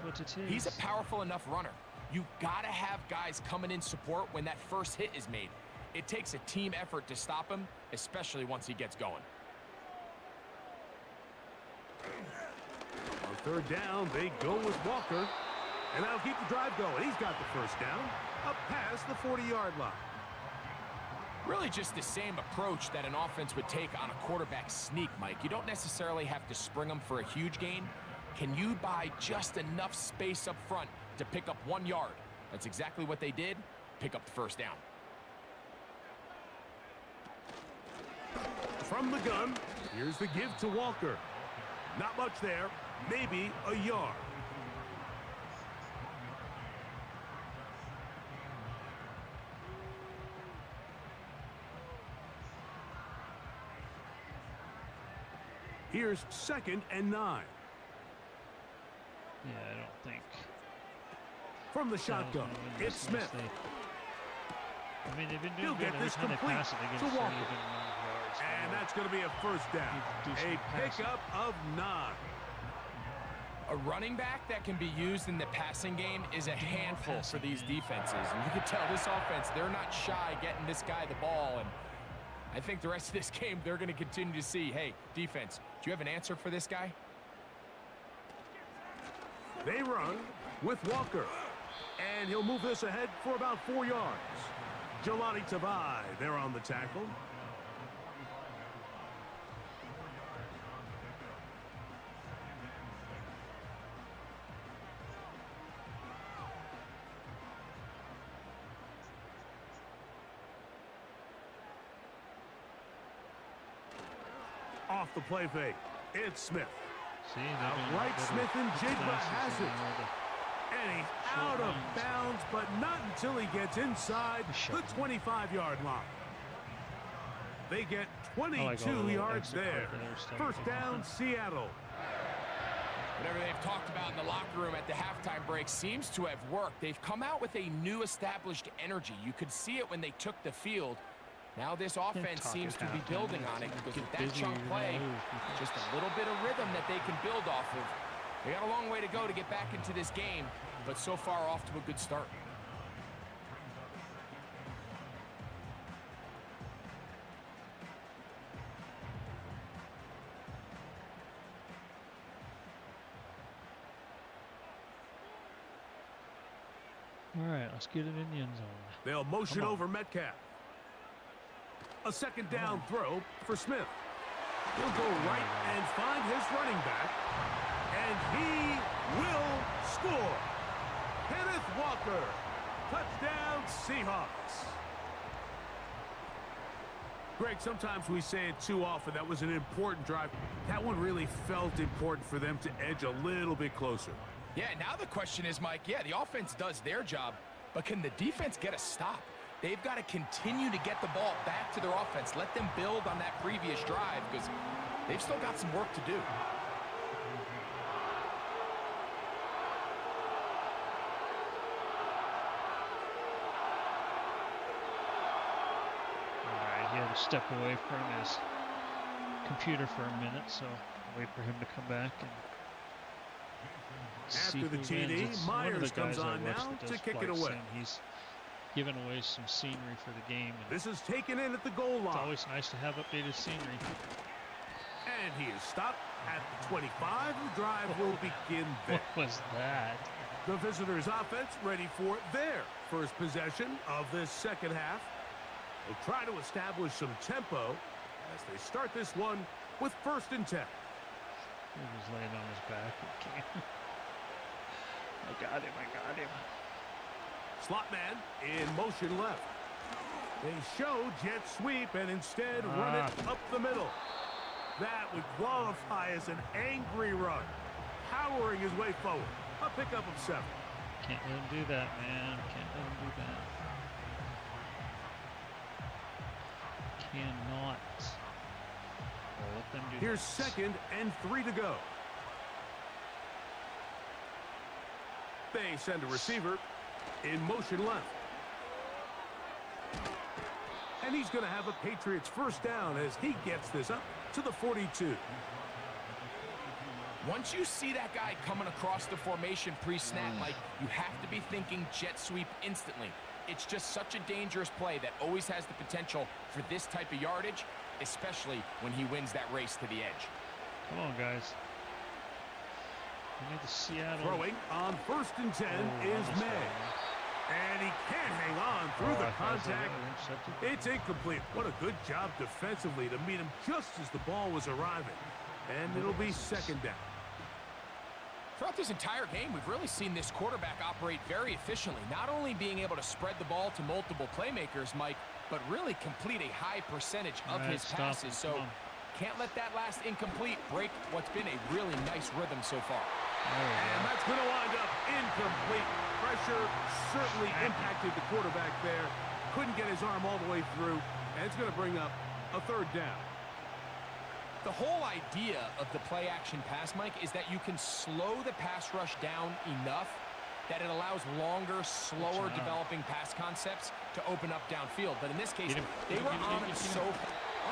He's a powerful enough runner. You gotta have guys coming in support when that first hit is made. It takes a team effort to stop him, especially once he gets going. On 3rd down, they go with Walker. And that'll keep the drive going. He's got the 1st down up past the 40-yard line. Really just the same approach that an offense would take on a quarterback sneak, Mike. You don't necessarily have to spring them for a huge gain. Can you buy just enough space up front to pick up 1 yard? That's exactly what they did. Pick up the 1st down. From the gun, here's the give to Walker. Not much there, maybe a yard. Here's 2nd and 9. Yeah, I don't think. From the shotgun, it's Smith. I mean, they've been doing He'll good get this every time they complete pass it. They get to a Walker. certain amount of yards. And that's going to be a 1st down. A pickup of 9. A running back that can be used in the passing game is a handful for these defenses. And you can tell this offense, they're not shy getting this guy the ball. And I think the rest of this game, they're going to continue to see, hey, defense, do you have an answer for this guy? They run with Walker. And he'll move this ahead for about 4 yards. Jelani Tavai there on the tackle. Off the play fake, it's Smith. See, Outright Smith and Jigba has it. And he's out of bounds, but not until he gets inside the 25-yard line. They get 22 yards there. 1st down, Seattle. Whatever they've talked about in the locker room at the halftime break seems to have worked. They've come out with a new established energy. You could see it when they took the field. Now this offense seems to be building on it because with that chunk play, just a little bit of rhythm that they can build off of. They got a long way to go to get back into this game, but so far off to a good start. All right, let's get it in the end zone. They'll motion over Metcalf. A 2nd down throw for Smith. He'll go right and find his running back. And he will score. Kenneth Walker. Touchdown, Seahawks. Greg, sometimes we say it too often. That was an important drive. That one really felt important for them to edge a little bit closer. Yeah, now the question is, Mike, yeah, the offense does their job, but can the defense get a stop? They've got to continue to get the ball back to their offense. Let them build on that previous drive because they've still got some work to do. to step away from his computer for a minute, so wait for him to come back and see After the who TD, wins. It's one of the Myers comes guys I on watch now that does to kick it flight away. sim. He's given away some scenery for the game. And This is taken in at the goal line. it's always nice to have updated scenery. And he is stopped at the 25. The drive will begin there. What was that? The visitors' offense ready for their first possession of this second half. They'll try to establish some tempo as they start this one with 1st and 10. He was laying on his back. I got him. I got him. Slot man in motion left. They show jet sweep and instead run it up the middle. That would qualify as an angry run, powering his way forward. A pickup of 7. Can't let him do that, man. Can't let him do that. Cannot. Well, let them do Here's that. 2nd and 3 to go. They send a receiver in motion left. And he's going to have a Patriots first down as he gets this up to the 42. Once you see that guy coming across the formation pre-snap, Mike, you have to be thinking jet sweep instantly. It's just such a dangerous play that always has the potential for this type of yardage, especially when he wins that race to the edge. Come on, guys. We need the Seattle. Throwing on 1st and 10 is May. And he can't hang on through the contact. It's incomplete. What a good job defensively to meet him just as the ball was arriving. And it'll be 2nd down. Throughout this entire game, we've really seen this quarterback operate very efficiently, not only being able to spread the ball to multiple playmakers, Mike, but really complete a high percentage of his passes. So can't let that last incomplete break what's been a really nice rhythm so far. And that's going to wind up incomplete. Pressure certainly impacted the quarterback there. Couldn't get his arm all the way through, and it's going to bring up a 3rd down. The whole idea of the play-action pass, Mike, is that you can slow the pass rush down enough that it allows longer, slower developing pass concepts to open up downfield. But in this case, they were on it so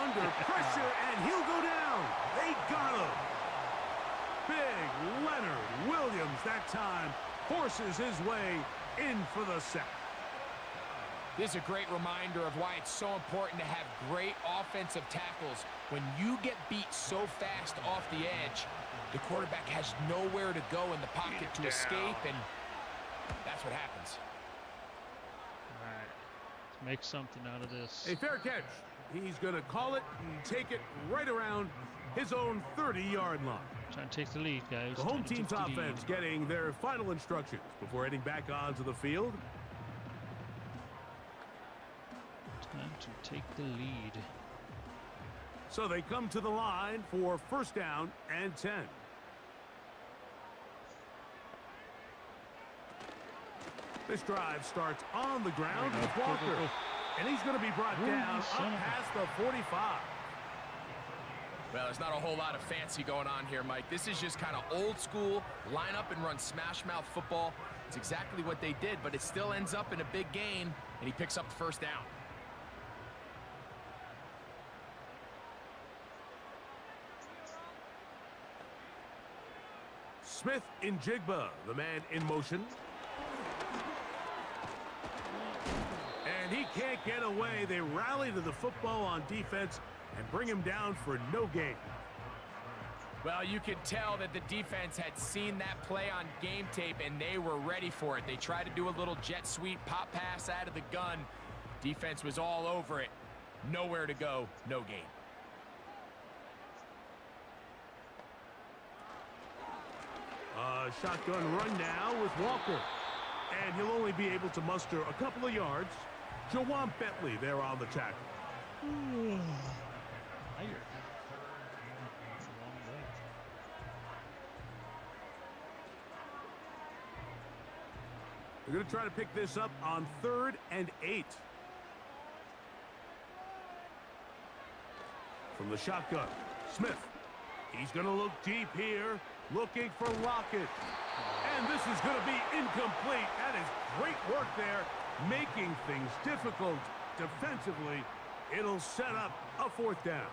under pressure, and he'll go down. They got him. Big Leonard Williams that time forces his way in for the sack. This is a great reminder of why it's so important to have great offensive tackles. When you get beat so fast off the edge, the quarterback has nowhere to go in the pocket to escape, and that's what happens. All right. Let's make something out of this. A fair catch. He's going to call it and take it right around his own 30-yard line. Trying to take the lead, guys. The home team's offense getting their final instructions before heading back onto the field. Time to take the lead. So they come to the line for 1st down and 10. This drive starts on the ground with Walker. And he's going to be brought down up past the 45. Well, there's not a whole lot of fancy going on here, Mike. This is just kind of old school, line up and run smash mouth football. It's exactly what they did, but it still ends up in a big gain, and he picks up the 1st down. Smith in Jigba, the man in motion. And he can't get away. They rally to the football on defense and bring him down for no gain. Well, you could tell that the defense had seen that play on game tape, and they were ready for it. They tried to do a little jet sweep, pop pass out of the gun. Defense was all over it. Nowhere to go, no gain. Shotgun run now with Walker. And he'll only be able to muster a couple of yards. Jawan Bentley there on the tackle. They're going to try to pick this up on 3rd and 8. From the shotgun, Smith. He's going to look deep here, looking for Lockett. And this is going to be incomplete. That is great work there, making things difficult defensively. It'll set up a 4th down.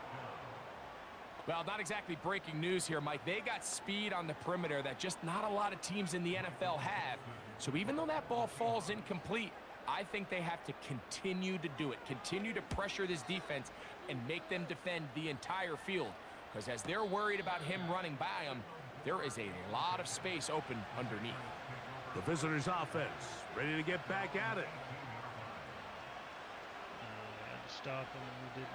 Well, not exactly breaking news here, Mike. They got speed on the perimeter that just not a lot of teams in the NFL have. So even though that ball falls incomplete, I think they have to continue to do it. Continue to pressure this defense and make them defend the entire field. Because as they're worried about him running by them, there is a lot of space open underneath. The visitors' offense ready to get back at it. We had to stop him and we didn't.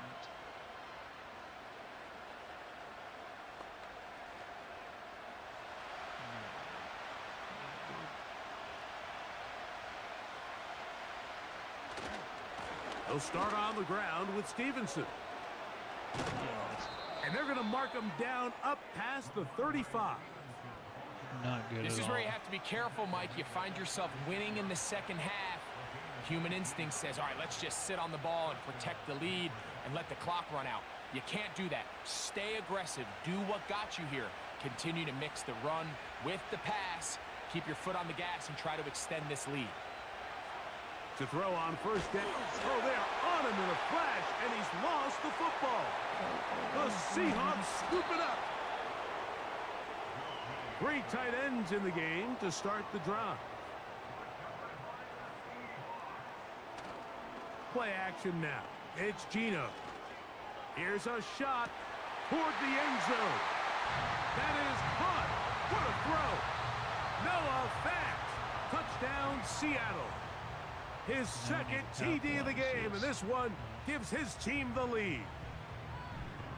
They'll start on the ground with Stevenson. And they're going to mark him down up past the 35. Not good This at is all. where you have to be careful, Mike. You find yourself winning in the second half. Human instinct says, all right, let's just sit on the ball and protect the lead and let the clock run out. You can't do that. Stay aggressive. Do what got you here. Continue to mix the run with the pass. Keep your foot on the gas and try to extend this lead. To throw on 1st down. Oh, they're on him in a flash, and he's lost the football. The Seahawks scoop it up. 3 tight ends in the game to start the drive. Play action now. It's Gino. Here's a shot toward the end zone. That is caught. What a throw. Noah Fant. Touchdown, Seattle. His second TD of the game, and this one gives his team the lead.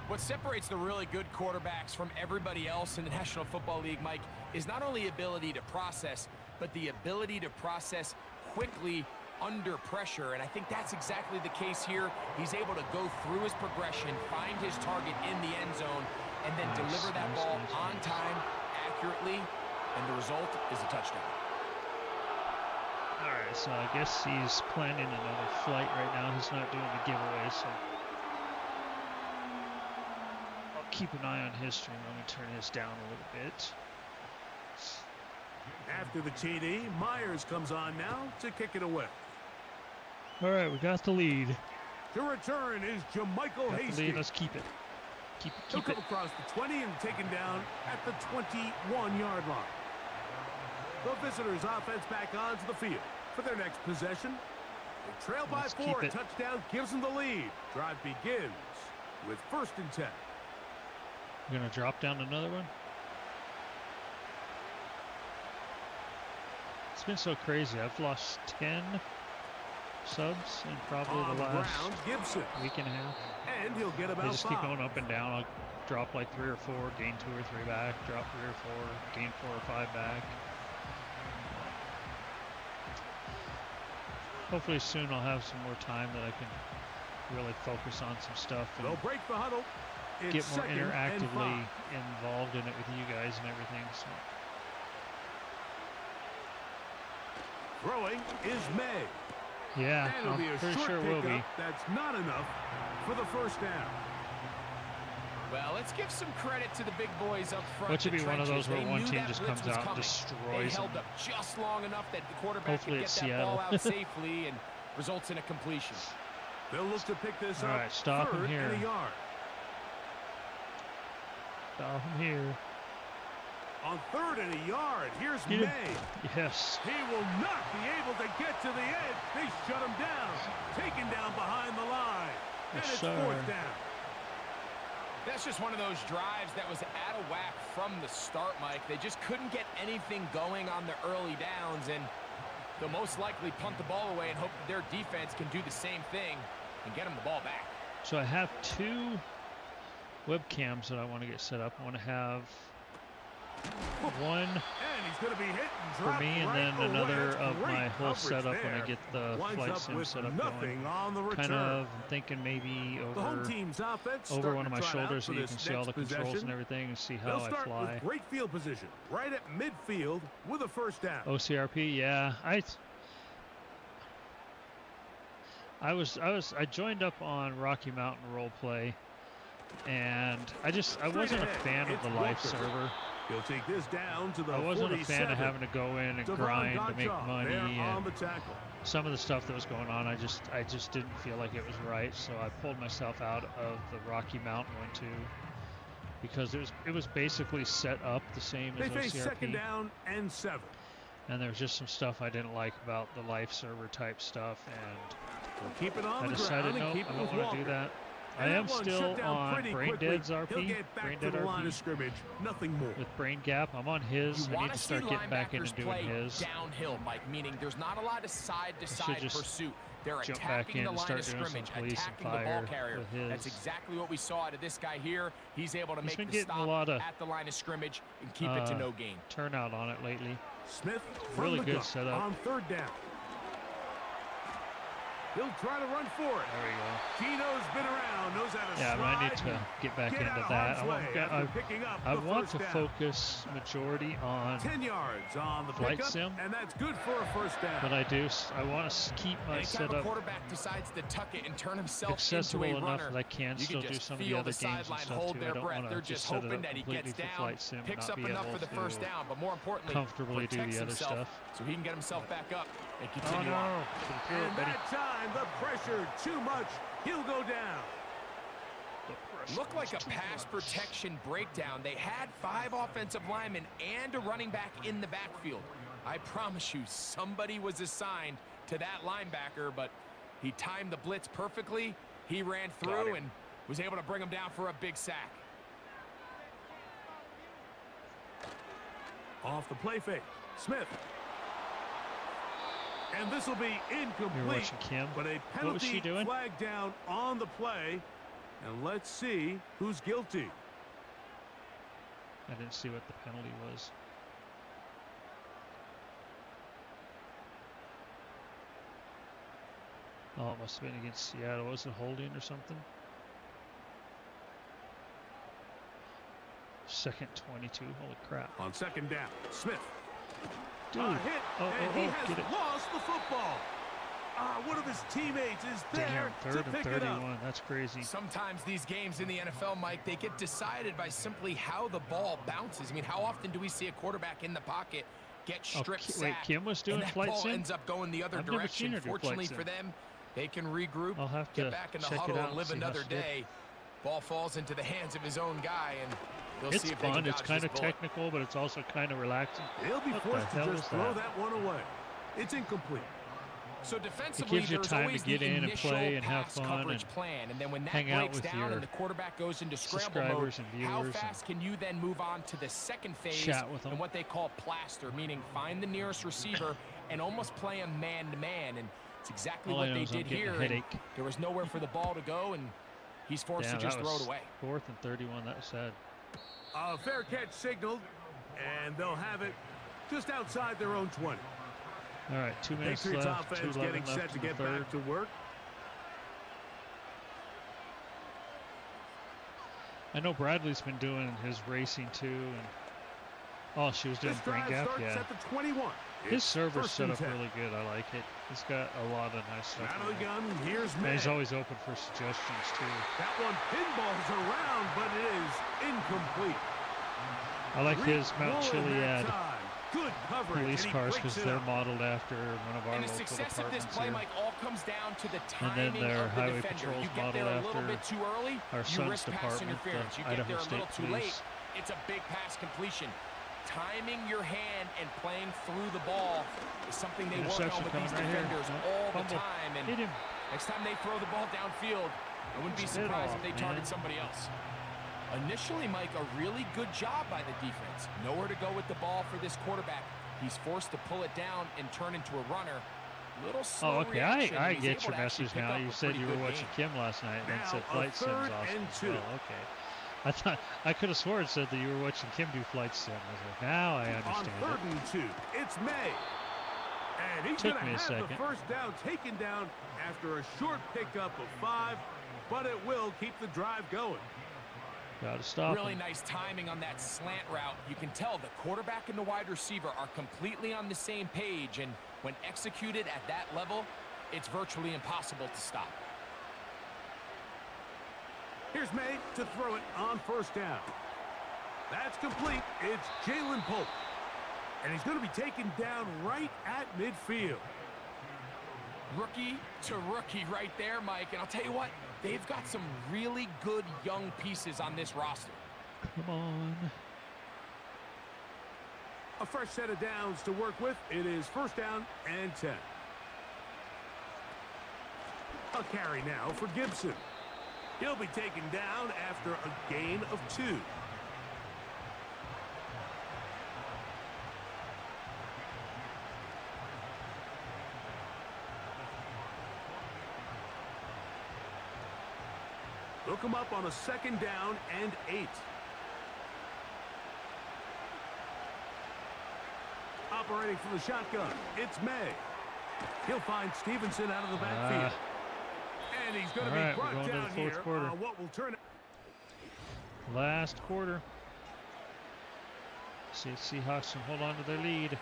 What separates the really good quarterbacks from everybody else in the National Football League, Mike, is not only ability to process, but the ability to process quickly under pressure. And I think that's exactly the case here. He's able to go through his progression, find his target in the end zone, and then deliver that ball on time, accurately, and the result is a touchdown. All right, so I guess he's planning another flight right now. He's not doing the giveaway, so I'll keep an eye on his stream. Let me turn his down a little bit. After the TD, Myers comes on now to kick it away. All right, we got the lead. To return is Jermichael Hasty. Let's keep it. Keep He'll it. come across the 20 and taken down at the 21-yard line. The visitors' offense back onto the field for their next possession. They trail by 4. A touchdown gives them the lead. Drive begins with 1st and 10. We're going to drop down another one. It's been so crazy. I've lost 10 subs in probably the last week and a half. And he'll get about they just 5. keep going up and down. I'll drop like 3 or 4, gain 2 or 3 back, drop 3 or 4, gain 4 or 5 back. Hopefully soon I'll have some more time that I can really focus on some stuff and they'll break the huddle. Get more interactively involved in it with you guys and everything. So. Throwing is May. Yeah, I'm pretty sure it will be. That's not enough for the 1st down. Well, let's give some credit to the big boys up front. What should be one of those where one team just blitz comes out and They destroys held them. up just long enough that the quarterback Hopefully could get that Seattle. ball out safely and results in a completion. They'll look to pick this up. All right, stop him 3rd here. and a yard. Stop him here. On 3rd and a yard, here's Get him. May. Yes. He will not be able to get to the edge. They shut him down. Taken down behind the line. And Yes, it's sir. 4th down. That's just one of those drives that was out of whack from the start, Mike. They just couldn't get anything going on the early downs, and they'll most likely punt the ball away and hope that their defense can do the same thing and get them the ball back. So I have 2 webcams that I want to get set up. I want to have one And he's going to be hit and for dropped me, and right then away. another That's of great my whole coverage setup when I there. get the Winds flight up sim with setup nothing going. on the return. Kind of thinking maybe The home over team's offense one of starting my to trot out shoulders for so you this can see all the next controls possession. and everything and see how They'll I start fly. with great field position right at midfield with a 1st down. OCRP, yeah. I joined up on Rocky Mountain Roleplay, and I wasn't a fan of the live server. He'll take this down to the I wasn't 47. a fan of having to go in and grind to make money on the and tackle. some of the stuff that was going on. I just didn't feel like it was right, so I pulled myself out of the Rocky Mountain one too, because it was basically set up the same as They face OCRP. second down and 7. And there was just some stuff I didn't like about the life server type stuff, and We'll keep it on I the decided, ground nope, and keep I it don't with want to do Walker. that. I And am that one still shut down on pretty Brain quickly. Dead's RP, He'll get back Brain to Dead the line RP of scrimmage. Nothing more. with Brain Gap. I'm on his. You I need want to to see start getting back in linebackers and doing play his. downhill, Mike, meaning there's not a lot of side-to-side just pursuit. They're jump back attacking in the and line start of doing some scrimmage, police and attacking the ball fire carrier. with his. That's exactly what we saw out of this guy here. He's able to He's make been the getting a stop lot of, at the line of scrimmage and keep it to no gain. Turnout on it lately. Smith from Really the good gun setup. on third down. He'll try to run for it. There we go. Gino's been around, knows how to Yeah, but I need slide to and get back get into out of that. harm's way after picking up I the want to first down. focus majority on, 10 yards on the Flight pickup, sim. and that's good for a first down. but I want to keep my Anytime a setup quarterback decides to tuck it and turn himself accessible into a enough runner, that I can you still can do just some of the feel other the games and sideline stuff hold too. their I don't breath. want They're to just set it hoping up that he completely gets for down, Flight Sim and picks not up be enough able for the first to down, but more importantly, comfortably do protects the other himself stuff. so he can get himself back up and Oh continue no! on. Should've threw it, And buddy. that time, the pressure too much. He'll go down. Looked like a pass protection breakdown. They had 5 offensive linemen and a running back in the backfield. I promise you, somebody was assigned to that linebacker, but he timed the blitz perfectly. He ran through and was able to bring him down for a big sack. Off the play fake. Smith. And this will be You're incomplete. watching Kim. But a What was she penalty doing? flag down on the play. And let's see who's guilty. I didn't see what the penalty was. Oh, it must have been against Seattle. Was it holding or something? Second 22. Holy crap. On second down, Smith. Dude. A hit, Oh, and he has get it. lost the football. One of his teammates is there Damn, to third and pick it up. 31. That's crazy. Sometimes these games in the NFL, Mike, they get decided by simply how the ball bounces. I mean, how often do we see a quarterback in the pocket get stripped Wait, sacked, Kim was doing and that Flight ball Sim? ends up going the other I've never seen direction? her do Flight Fortunately Sim. for them, they can regroup, I'll have to get back in the check it huddle out and live and see how another she did. day. Ball falls into the hands of his own guy, and they'll It's see if they fun. can It's dodge kind this of bullet. technical, but it's also kind of relaxing. He'll be What the forced to hell just is throw that? that one away. It's incomplete. So defensively, gives you there's time to always get the in and initial play and have pass fun coverage and plan, and then when that hang out breaks with down your and the quarterback goes into scramble mode, subscribers and how viewers fast can you then move on to the second phase chat with them. and what they call plaster, meaning find the nearest receiver and almost play him man-to-man, and it's exactly All I what know they is I'm did getting a here. and headache. There was nowhere for the ball to go, and he's forced Damn, to just that throw was it away. 4th and 31. That was sad. A fair catch signaled, and they'll have it just outside their own 20. All right, 2 minutes Patriots left. offense 2:11 getting left set to in the get third. back to work. I know Bradley's been doing his racing too, and oh, she was doing This brain drive gap. starts Yeah, at the 21. his It's server's first set and up 10. really good. I like it. He's got a lot of nice stuff. Out of on the it. gun, here's And he's May. always open for suggestions too. That one pinballs around, but it is incomplete. I like his Mount Rolling that Chiliad time. Good coverage, police and he cars breaks because it they're up. modeled after one of our And the local success of this departments play, here. Mike, all comes down to the And then timing their of the highway defender. patrol's You get there a modeled little after bit too early, our you son's risk pass department, interference. the You get Idaho there a State little too late, Police. it's a big pass completion. Timing your hand and playing through the ball is something they work Interception on with these coming right here. defenders No, all the fumble. time. And Hit him. next time they throw the ball downfield, I wouldn't be Spit surprised off, if they man. target somebody else. Initially, Mike, a really good job by the defense. Nowhere to go with the ball for this quarterback. He's forced to pull it down and turn into a runner. Little slow Oh, okay. reaction, I and he's get able your to actually message pick now. up You a said pretty you were good watching game. Kim last night and Now said a Flight Sim's third awesome and as 2. well. Okay. I thought I could have sworn it said that you were watching Kim do Flight Sim. I was like, now I On understand third it. and 2, it's May. And he's Took going to me a have the second. first down taken down after a short pickup of 5, but it will keep the drive going. Gotta stop Really him. nice timing on that slant route. You can tell the quarterback and the wide receiver are completely on the same page, and when executed at that level, it's virtually impossible to stop. Here's May to throw it on first down. That's complete. It's Jalen Pope. And he's going to be taken down right at midfield. Rookie to rookie right there, Mike. And I'll tell you what, they've got some really good young pieces on this roster. Come on. A fresh set of downs to work with. It is first down and 10. A carry now for Gibson. He'll be taken down after a gain of 2. Look him up on a second down and 8. Operating from the shotgun, it's May. He'll find Stevenson out of the backfield. And he's going to be brought down here on what will turn. Last quarter. See if Seahawks can hold on to their lead.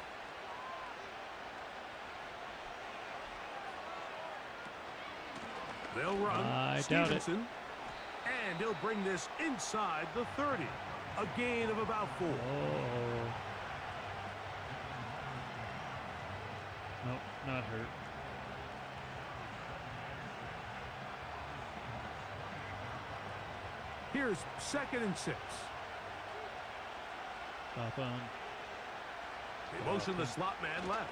They'll run. I Stevenson. doubt it. And he'll bring this inside the 30. A gain of about 4. Oh. Nope, not hurt. Here's 2nd and 6. Pop on. They motion the slot man left.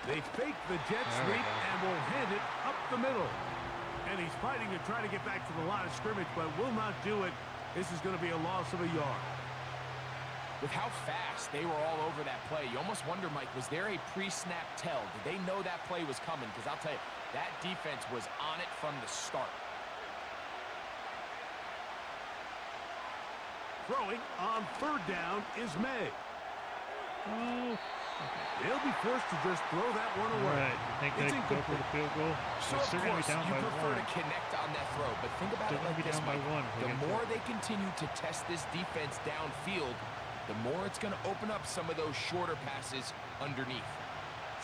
They fake the jet sweep and will hand it up the middle. And he's fighting to try to get back to the line of scrimmage, but will not do it. This is going to be a loss of a yard. With how fast they were all over that play, you almost wonder, Mike, was there a pre-snap tell? Did they know that play was coming? Because I'll tell you, that defense was on it from the start. Throwing on 3rd down is May. Oh. He'll be forced to just throw that one away. Right. You think they can go for the field goal? So of course you prefer to connect on that throw, but think about it like this, Mike. The more they continue to test this defense downfield, the more it's going to open up some of those shorter passes underneath.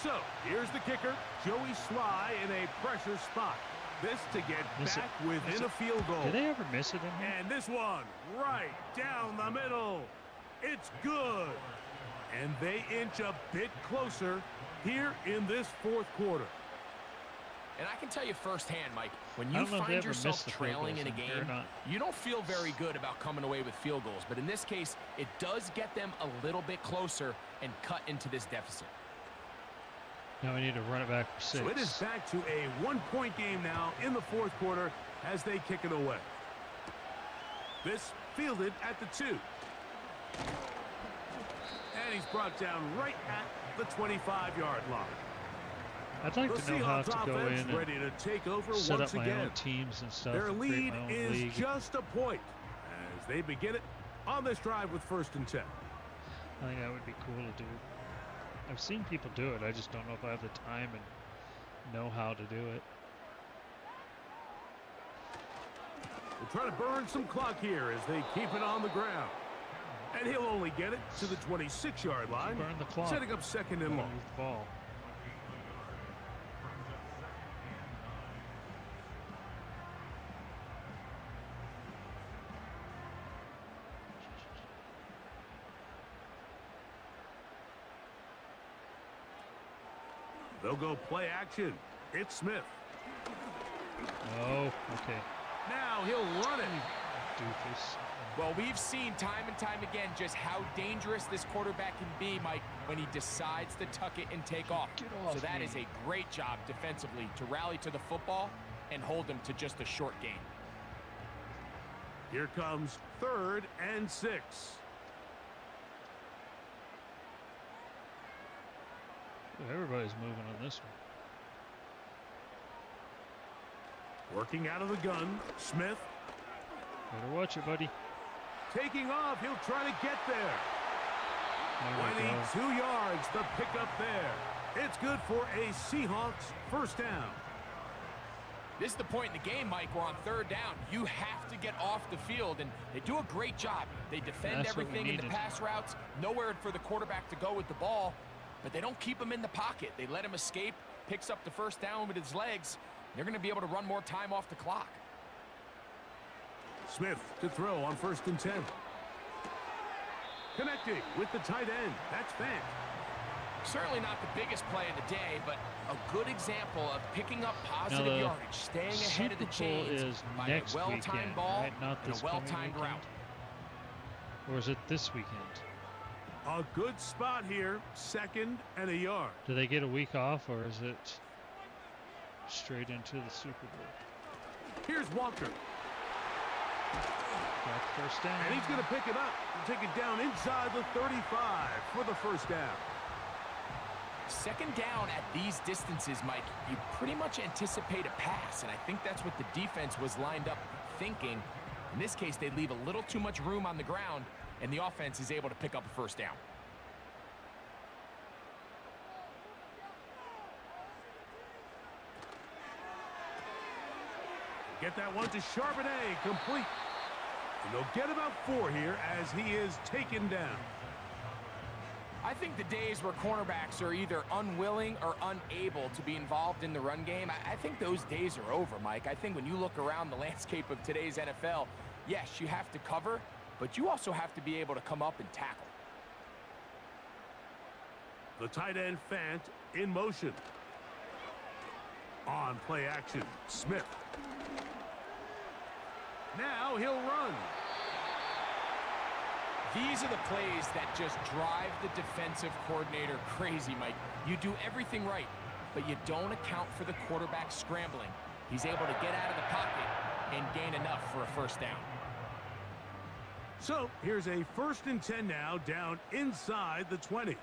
So here's the kicker, Joey Sly in a pressure spot. This to get back within a field goal. Did they ever miss it in here? And this one right down the middle. It's good. And they inch a bit closer here in this 4th quarter. And I can tell you firsthand, Mike, when you find yourself trailing in a game, you don't feel very good about coming away with field goals. But in this case, it does get them a little bit closer and cut into this deficit. Now we need to run it back for 6. So it is back to a 1-point game now in the 4th quarter as they kick it away. This fielded at the 2. And he's brought down right at the 25-yard line. I'd like to know how to go in and ready to take over set once up my again. own teams and stuff. Their and lead is league. just a point as they begin it on this drive with 1st and 10. I think that would be cool to do. I've seen people do it. I just don't know if I have the time and know how to do it. They're trying to burn some clock here as they keep it on the ground. And he'll only get it to the 26-yard line, burn the clock. setting up 2nd and long. Ball. They'll go play action. It's Smith. Oh, okay. Now he'll run it. Doofus. Well, we've seen time and time again just how dangerous this quarterback can be, Mike, when he decides to tuck it and take off. So that is a great job defensively to rally to the football and hold him to just a short gain. Here comes 3rd and 6. Everybody's moving on this one. Working out of the gun, Smith. Better watch it, buddy. Taking off, he'll try to get there. 22 yards, the pickup there. It's good for a Seahawks 1st down. This is the point in the game, Mike, where on 3rd down, you have to get off the field, and they do a great job. They defend everything in the pass routes, nowhere for the quarterback to go with the ball, but they don't keep him in the pocket. They let him escape, picks up the 1st down with his legs. They're going to be able to run more time off the clock. Smith to throw on 1st and 10. Connecting with the tight end. That's Fant. Certainly not the biggest play of the day, but a good example of picking up positive yardage, staying ahead of the chains by a well-timed ball and a well-timed route. Or is it this weekend? A good spot here, 2nd and a yard. Do they get a week off, or is it straight into the Super Bowl? Here's Walker. Got first down. And he's going to pick it up and take it down inside the 35 for the first down. 2nd down at these distances, Mike, you pretty much anticipate a pass, and I think that's what the defense was lined up thinking. In this case, they leave a little too much room on the ground, and the offense is able to pick up a first down. Get that one to Charbonnet, complete. And they'll get about 4 here as he is taken down. I think the days where cornerbacks are either unwilling or unable to be involved in the run game, I think those days are over, Mike. I think when you look around the landscape of today's NFL, yes, you have to cover, but you also have to be able to come up and tackle. The tight end Fant in motion. On play action, Smith. Now he'll run. These are the plays that just drive the defensive coordinator crazy, Mike. You do everything right, but you don't account for the quarterback scrambling. He's able to get out of the pocket and gain enough for a first down. So here's a 1st and 10 now, down inside the 20.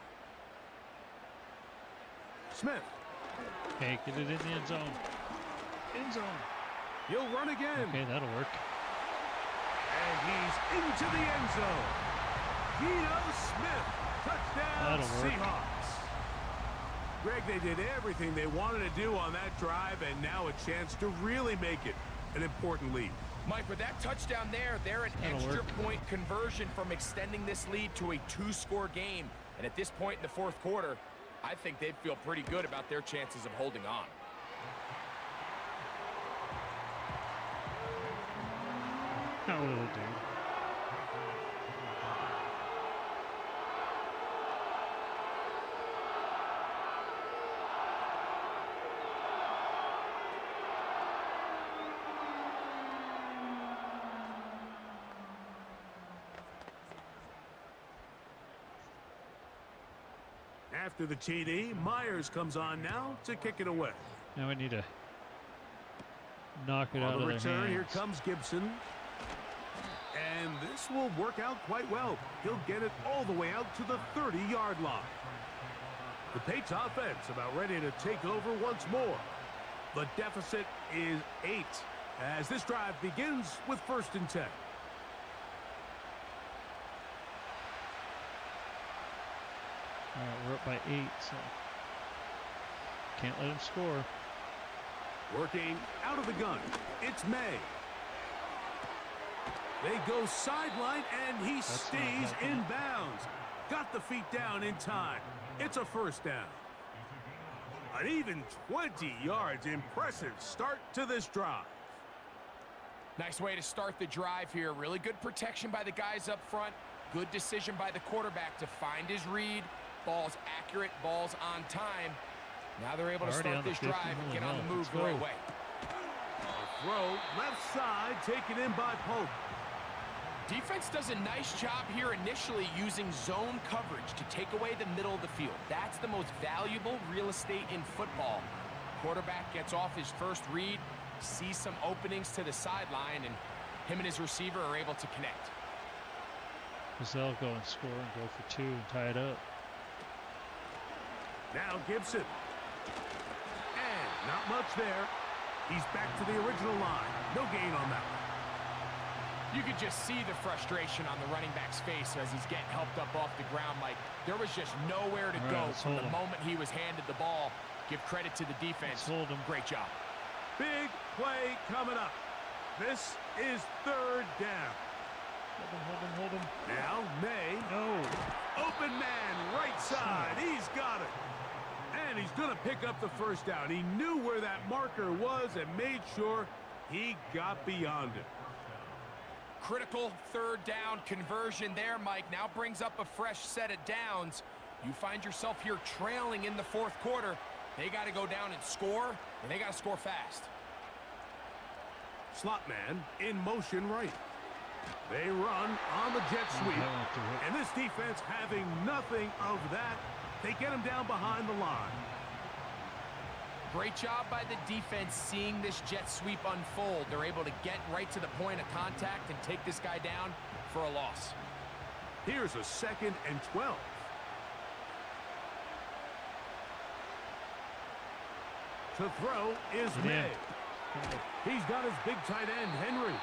Smith. Okay, get it in the end zone. End zone. He'll run again. Okay, that'll work. And he's into the end zone. Geno Smith, touchdown Seahawks. Greg, they did everything they wanted to do on that drive, and now a chance to really make it an important lead. Mike, with that touchdown there, they're an extra point conversion from extending this lead to a 2-score game. And at this point in the 4th quarter, I think they'd feel pretty good about their chances of holding on. How will it do? After the TD, Myers comes on now to kick it away. Now we need to knock it out of the their return, hands. here comes Gibson. And this will work out quite well. He'll get it all the way out to the 30-yard line. The Patriots offense about ready to take over once more. The deficit is 8 as this drive begins with 1st and 10. All right, we're up by 8, so can't let him score. Working out of the gun, it's May. They go sideline, and he stays in bounds. Got the feet down in time. It's a first down. An even 20 yards. Impressive start to this drive. Nice way to start the drive here. Really good protection by the guys up front. Good decision by the quarterback to find his read. Ball's accurate, ball's on time. Now they're able to start this drive and get on the move the right way. A throw left side, taken in by Pope. Defense does a nice job here initially using zone coverage to take away the middle of the field. That's the most valuable real estate in football. Quarterback gets off his first read, sees some openings to the sideline, and him and his receiver are able to connect. Because they'll go and score and go for 2 and tie it up. Now Gibson. And not much there. He's back to the original line. No gain on that one. You could just see the frustration on the running back's face as he's getting helped up off the ground, Mike. There was just nowhere to go from the moment he was handed the ball. Give credit to the defense. Great job. Big play coming up. This is 3rd down. Hold him. Now May. No. Open man, right side. He's got it. And he's going to pick up the first down. He knew where that marker was and made sure he got beyond it. Critical third down conversion there, Mike. Now brings up a fresh set of downs. You find yourself here trailing in the fourth quarter. They got to go down and score, and they got to score fast. Slot man in motion right. They run on the jet sweep. And this defense having nothing of that. They get him down behind the line. Great job by the defense seeing this jet sweep unfold. They're able to get right to the point of contact and take this guy down for a loss. Here's a 2nd and 12. To throw is May. He's got his big tight end, Henry.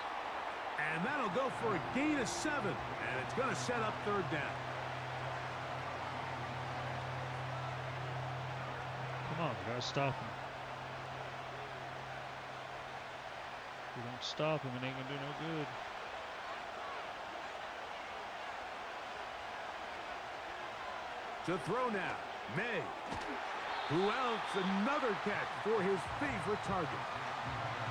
And that'll go for a gain of 7. And it's going to set up third down. Come on, we gotta stop him. If we don't stop him, it ain't gonna do no good. To throw now, May. Who else? Another catch for his favorite target.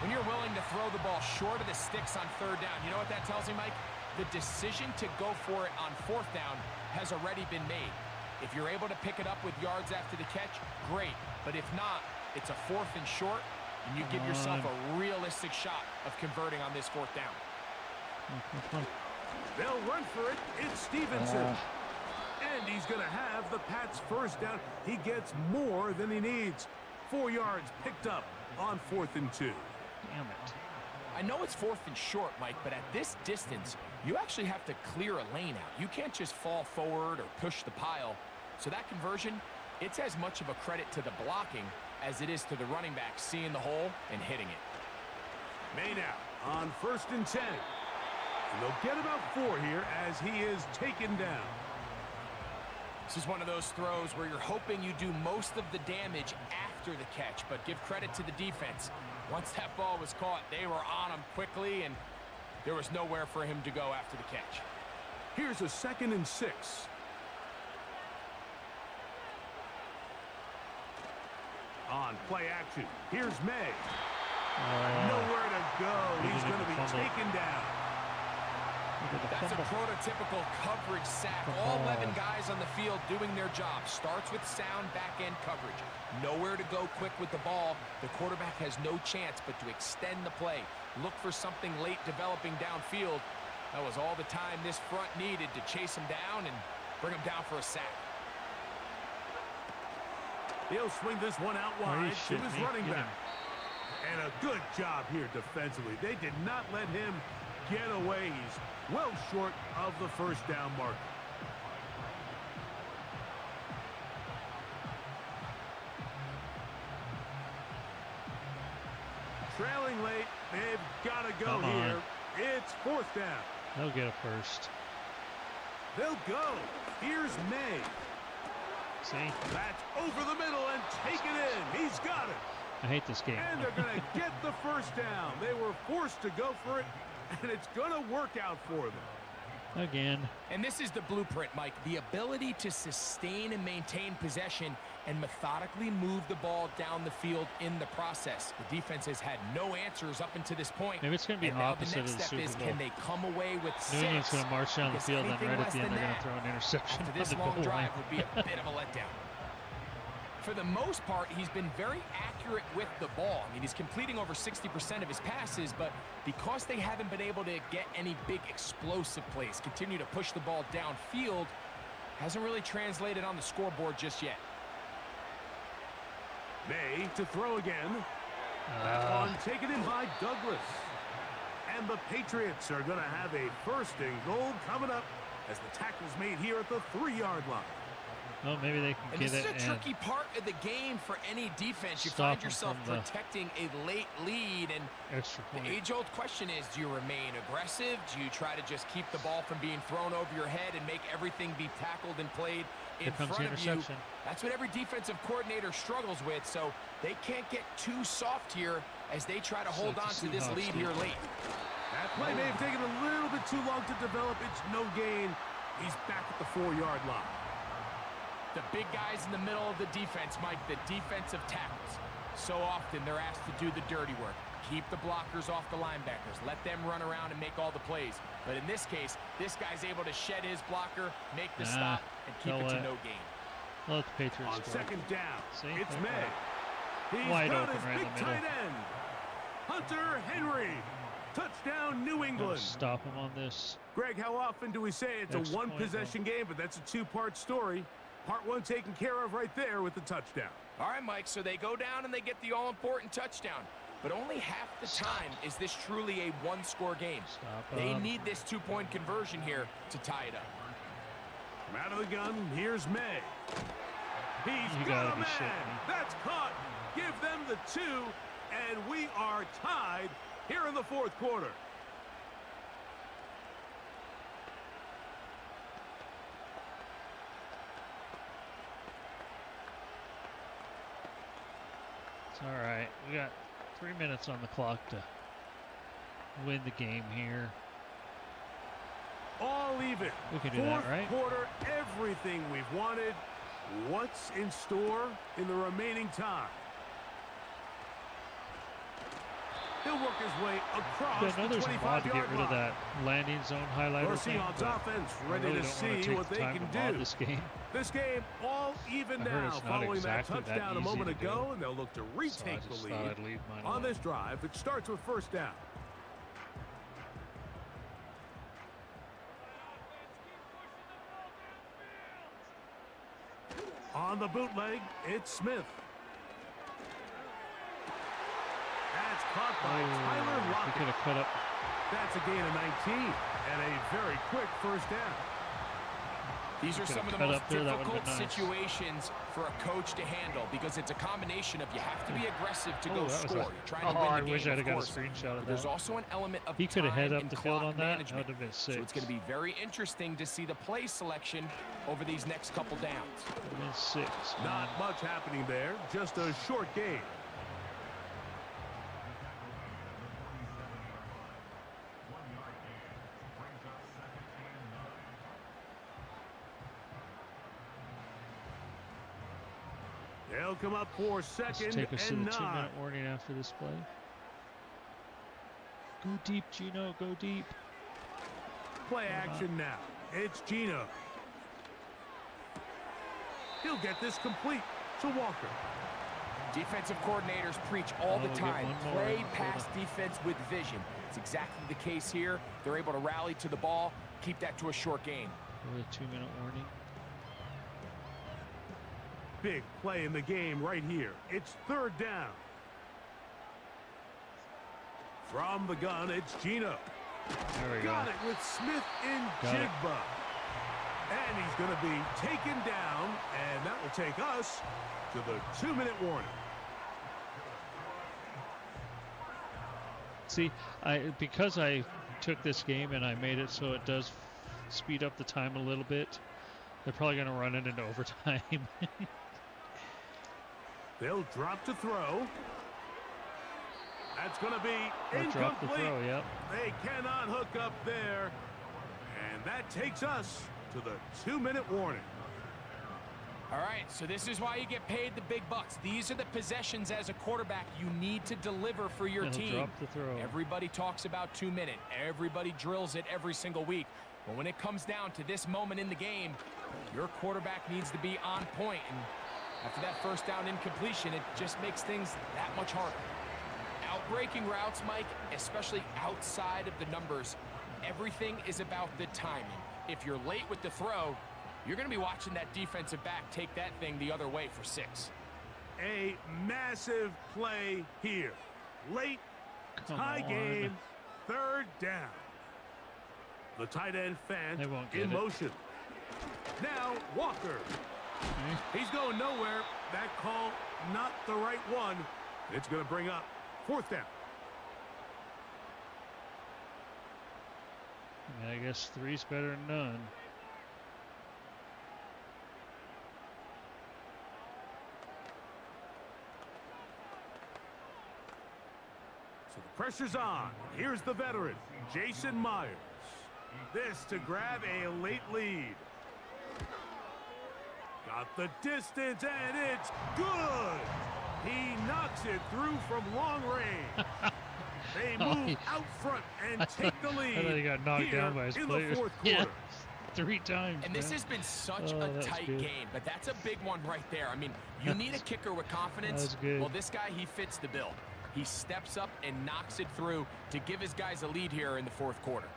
When you're willing to throw the ball short of the sticks on third down, you know what that tells me, Mike? The decision to go for it on fourth down has already been made. If you're able to pick it up with yards after the catch, great. But if not, it's a 4th and short, and you give yourself a realistic shot of converting on this fourth down. They'll run for it. It's Stevenson. And he's going to have the Pats' first down. He gets more than he needs. 4 yards picked up on 4th and 2. Damn it. I know it's 4th and short, Mike, but at this distance, you actually have to clear a lane out. You can't just fall forward or push the pile. So that conversion, it's as much of a credit to the blocking as it is to the running back seeing the hole and hitting it. May now on 1st and 10. And they'll get about 4 here as he is taken down. This is one of those throws where you're hoping you do most of the damage after the catch, but give credit to the defense. Once that ball was caught, they were on him quickly, and there was nowhere for him to go after the catch. Here's a 2nd and 6. On play action, here's May. Nowhere to go. He's going to be taken down. That's a prototypical coverage sack. All 11 guys on the field doing their job. Starts with sound back-end coverage. Nowhere to go quick with the ball. The quarterback has no chance but to extend the play. Look for something late developing downfield. That was all the time this front needed to chase him down and bring him down for a sack. He'll swing this one out wide to his running back. And a good job here defensively. They did not let him get away. He's well short of the first down mark. Trailing late. They've got to go here. It's 4th down. They'll get a first. They'll go. Here's May. See? That's over the middle and taken in. He's got it. I hate this game. And they're going to get the first down. They were forced to go for it, and it's going to work out for them. Again. And this is the blueprint, Mike. The ability to sustain and maintain possession and methodically move the ball down the field in the process. The defense has had no answers up until this point. Maybe it's going to be opposite of the Super Bowl. Can they come away with 6? New England's going to march down the field, and right at the end, they're going to throw an interception. After this long drive would be a bit of a letdown. For the most part, he's been very accurate with the ball. I mean, he's completing over 60% of his passes, but because they haven't been able to get any big explosive plays, continue to push the ball downfield, hasn't really translated on the scoreboard just yet. May to throw again. That one taken in by Douglas. And the Patriots are going to have a 1st and goal coming up as the tackle's made here at the 3-yard line. Well, maybe they can get it. This is a tricky part of the game for any defense. You find yourself protecting a late lead, and the age-old question is, do you remain aggressive? Do you try to just keep the ball from being thrown over your head and make everything be tackled and played in front of you? That's what every defensive coordinator struggles with, so they can't get too soft here as they try to hold on to this lead here late. That play may have taken a little bit too long to develop. It's no gain. He's back at the 4-yard line. The big guys in the middle of the defense, Mike, the defensive tackles. So often they're asked to do the dirty work. Keep the blockers off the linebackers. Let them run around and make all the plays. But in this case, this guy's able to shed his blocker, make the stop, and keep it to no gain. Let the Patriots On score. second down, See? it's May. He's Wide got open his right in big the middle. tight end. Hunter Henry. Touchdown, New England. Stop him on this. Greg, how often do we say it's Next a one-possession game, but that's a two-part story? Part one taken care of right there with the touchdown. All right, Mike, so they go down and they get the all-important touchdown. But only half the time is this truly a one-score game. They need this two-point conversion here to tie it up. From out of the gun, here's May. He's got a man. That's caught. Give them the 2, and we are tied here in the fourth quarter. It's all right. We got 3 minutes on the clock to win the game here. All even. We can do that, right? Fourth quarter, everything we've wanted. What's in store in the remaining time? He'll work his way across I know the there's a mod to get 25-yard rid of line. that landing zone highlighter Well, thing. Seahawks offense ready really to see what they can do. This game. This game all even I heard now it's not following exactly that touchdown that a moment easy to ago, do. and they'll look to retake So I just the thought lead I'd leave mine on alone. this drive. It starts with first down. On the bootleg, it's Smith. That's caught by Tyler He Lockett. could have cut up. That's a gain of 19 and a very quick first down. These are Could've some of the cut most up there, that would've difficult been nice. situations for a coach to handle because it's a combination of you have to be aggressive to Oh, go that was score. a- You're trying Oh, to win I the game, wish I'd have of got a course. screenshot of But there's that. also an element of He could have head time up and the field clock on that. That management. would have been So six. it's going to be very interesting to see the play selection over these next couple downs. Would have been 6. Not much happening there, just a short game. They'll come up for Let's second take us to and the 2-minute 9. warning after this play. Go deep, Gino. Go deep. Play action now. It's Gino. He'll get this complete to Walker. Defensive coordinators preach all the we'll get time. one more. Play Hold pass on. defense with vision. It's exactly the case here. They're able to rally to the ball, keep that to a short gain. With a 2-minute warning. Big play in the game right here. It's third down. From the gun, it's Gino. There we Got go. it with Smith in Got it. Jigba. And he's going to be taken down, and that will take us to the 2-minute warning. See, because I took this game and I made it so it does speed up the time a little bit, they're probably going to run it into overtime. They'll drop to throw. That's going to be Or drop the incomplete. throw, yep. They cannot hook up there. And that takes us to the 2-minute warning. All right, so this is why you get paid the big bucks. These are the possessions as a quarterback you need to deliver for your He'll team. drop the throw. Everybody talks about 2-minute. Everybody drills it every single week. But when it comes down to this moment in the game, your quarterback needs to be on point. And after that first down incompletion, it just makes things that much harder. Outbreaking routes, Mike, especially outside of the numbers, everything is about the timing. If you're late with the throw, you're going to be watching that defensive back take that thing the other way for 6. A massive play here. Late, Come tie on. game, third down. The tight end fan They won't get in it. motion. Now Walker. Okay. He's going nowhere. That call, not the right one. It's going to bring up fourth down. I guess 3's better than none. So the pressure's on. Here's the veteran, Jason Myers. This to grab a late lead. Got the distance, and it's good. He knocks it through from long range. They move out front and take the lead. I thought he got knocked down by his in players. the fourth Yeah, quarter. 3 times. And this man. has been such Oh, a that's tight good. game, but that's a big one right there. I mean, you need a kicker with confidence. That's good. Well, this guy, he fits the bill. He steps up and knocks it through to give his guys a lead here in the fourth quarter.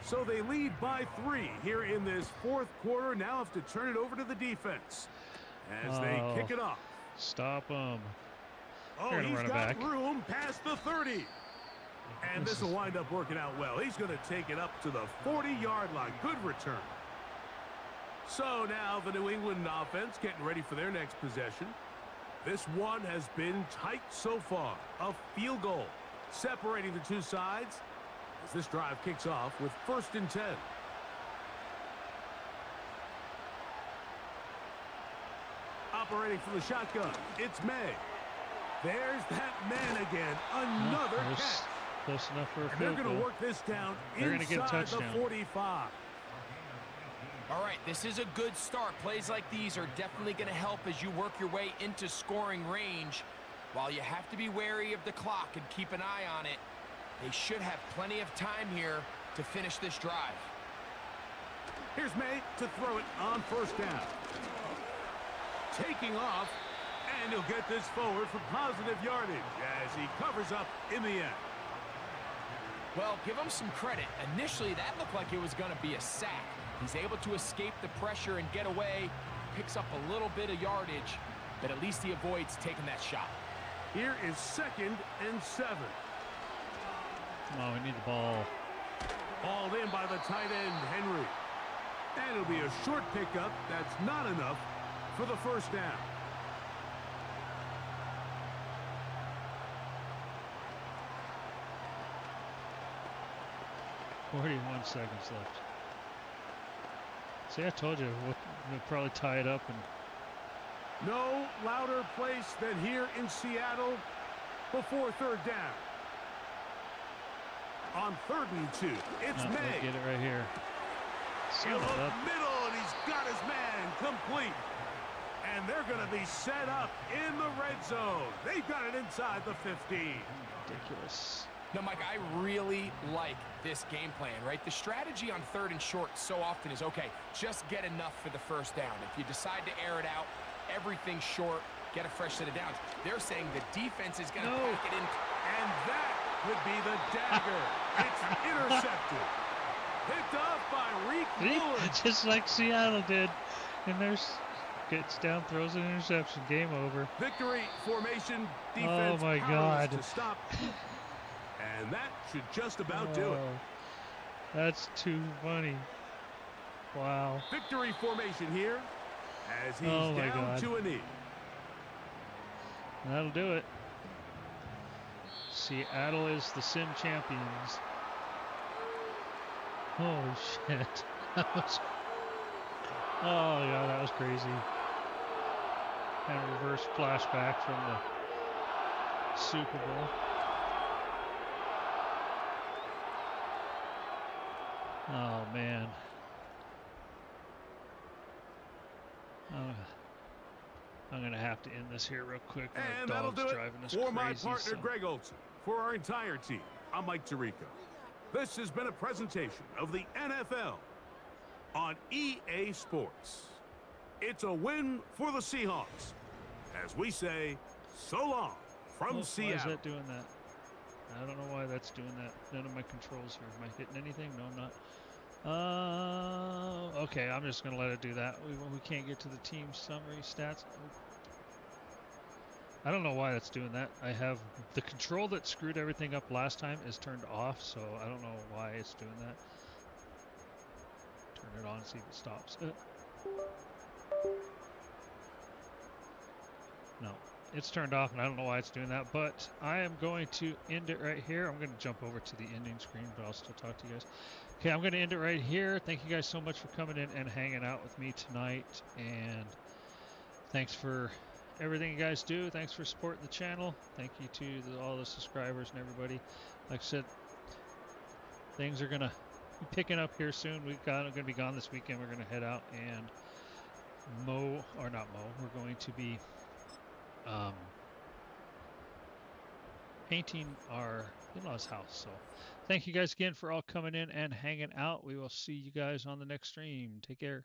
So they lead by 3 here in this fourth quarter. Now have to turn it over to the defense as they kick it off. Stop him. Oh, They're gonna he's run it got back. room past the 30. And this will wind up working out well. He's going to take it up to the 40-yard line. Good return. So now the New England offense getting ready for their next possession. This one has been tight so far. A field goal separating the two sides as this drive kicks off with 1st and 10. Operating from the shotgun, it's May. There's that man again. Another catch. Close enough for a And field they're goal. going to work this down They're gonna get a inside the touchdown. 45. All right, this is a good start. Plays like these are definitely going to help as you work your way into scoring range. While you have to be wary of the clock and keep an eye on it, they should have plenty of time here to finish this drive. Here's May to throw it on 1st down. Taking off, and he'll get this forward for positive yardage as he covers up in the end. Well, give him some credit. Initially, that looked like it was going to be a sack. He's able to escape the pressure and get away, picks up a little bit of yardage, but at least he avoids taking that shot. Here is 2nd and 7. Come on, we need the ball. Hauled in by the tight end, Henry. And it'll be a short pickup. That's not enough for the 1st down. "41 seconds left." See, I told you we'll probably tie it up, and No louder place than here in Seattle before 3rd down. On 3rd and 2, it's we'll May. get it right here. Son He'll of look a- middle, and he's got his man complete. And they're going to be set up in the red zone. They've got it inside the 15. Ridiculous. No, Mike, I really like this game plan, right? The strategy on 3rd and short so often is, okay, just get enough for the 1st down. If you decide to air it out, everything short, get a fresh set of downs. They're saying the defense is going to pack it in. And that would be the dagger. It's intercepted. Picked off by Reek Muller. Just like Seattle did. And there's gets down, throws an interception. Game over. Victory formation. Defense Oh my powerless God. to stop. And that should just about do it. Oh, that's too funny. Wow. Victory formation here as he's Oh my down God. to a knee. That'll do it. Seattle is the sim champions. Holy shit. That was... Oh, yeah, that was crazy. And a reverse flashback from the Super Bowl. Oh, man. I'm going to have to end this here real quick. My And that'll dog's do it driving us for my crazy, partner, so- Greg Olson. For our entire team, I'm Mike Tirico. This has been a presentation of the NFL on EA Sports. It's a win for the Seahawks. As we say, so long from Why Seattle. is that doing that? I don't know why that's doing that. None of my controls here. Am I hitting anything? No, I'm not. Okay, I'm just going to let it do that. We can't get to the team summary stats. I don't know why that's doing that. I have the control that screwed everything up last time is turned off, so I don't know why it's doing that. Turn it on, see if it stops. No, it's turned off, and I don't know why it's doing that, but I am going to end it right here. I'm going to jump over to the ending screen, but I'll still talk to you guys. Okay, I'm going to end it right here. Thank you guys so much for coming in and hanging out with me tonight, and thanks for everything you guys do. Thanks for supporting the channel. Thank you to all the subscribers and everybody. Like I said, things are going to be picking up here soon. I'm going to be gone this weekend. We're going to head out and we're going to be painting our in-laws house. So thank you guys again for all coming in and hanging out. We will see you guys on the next stream. Take care.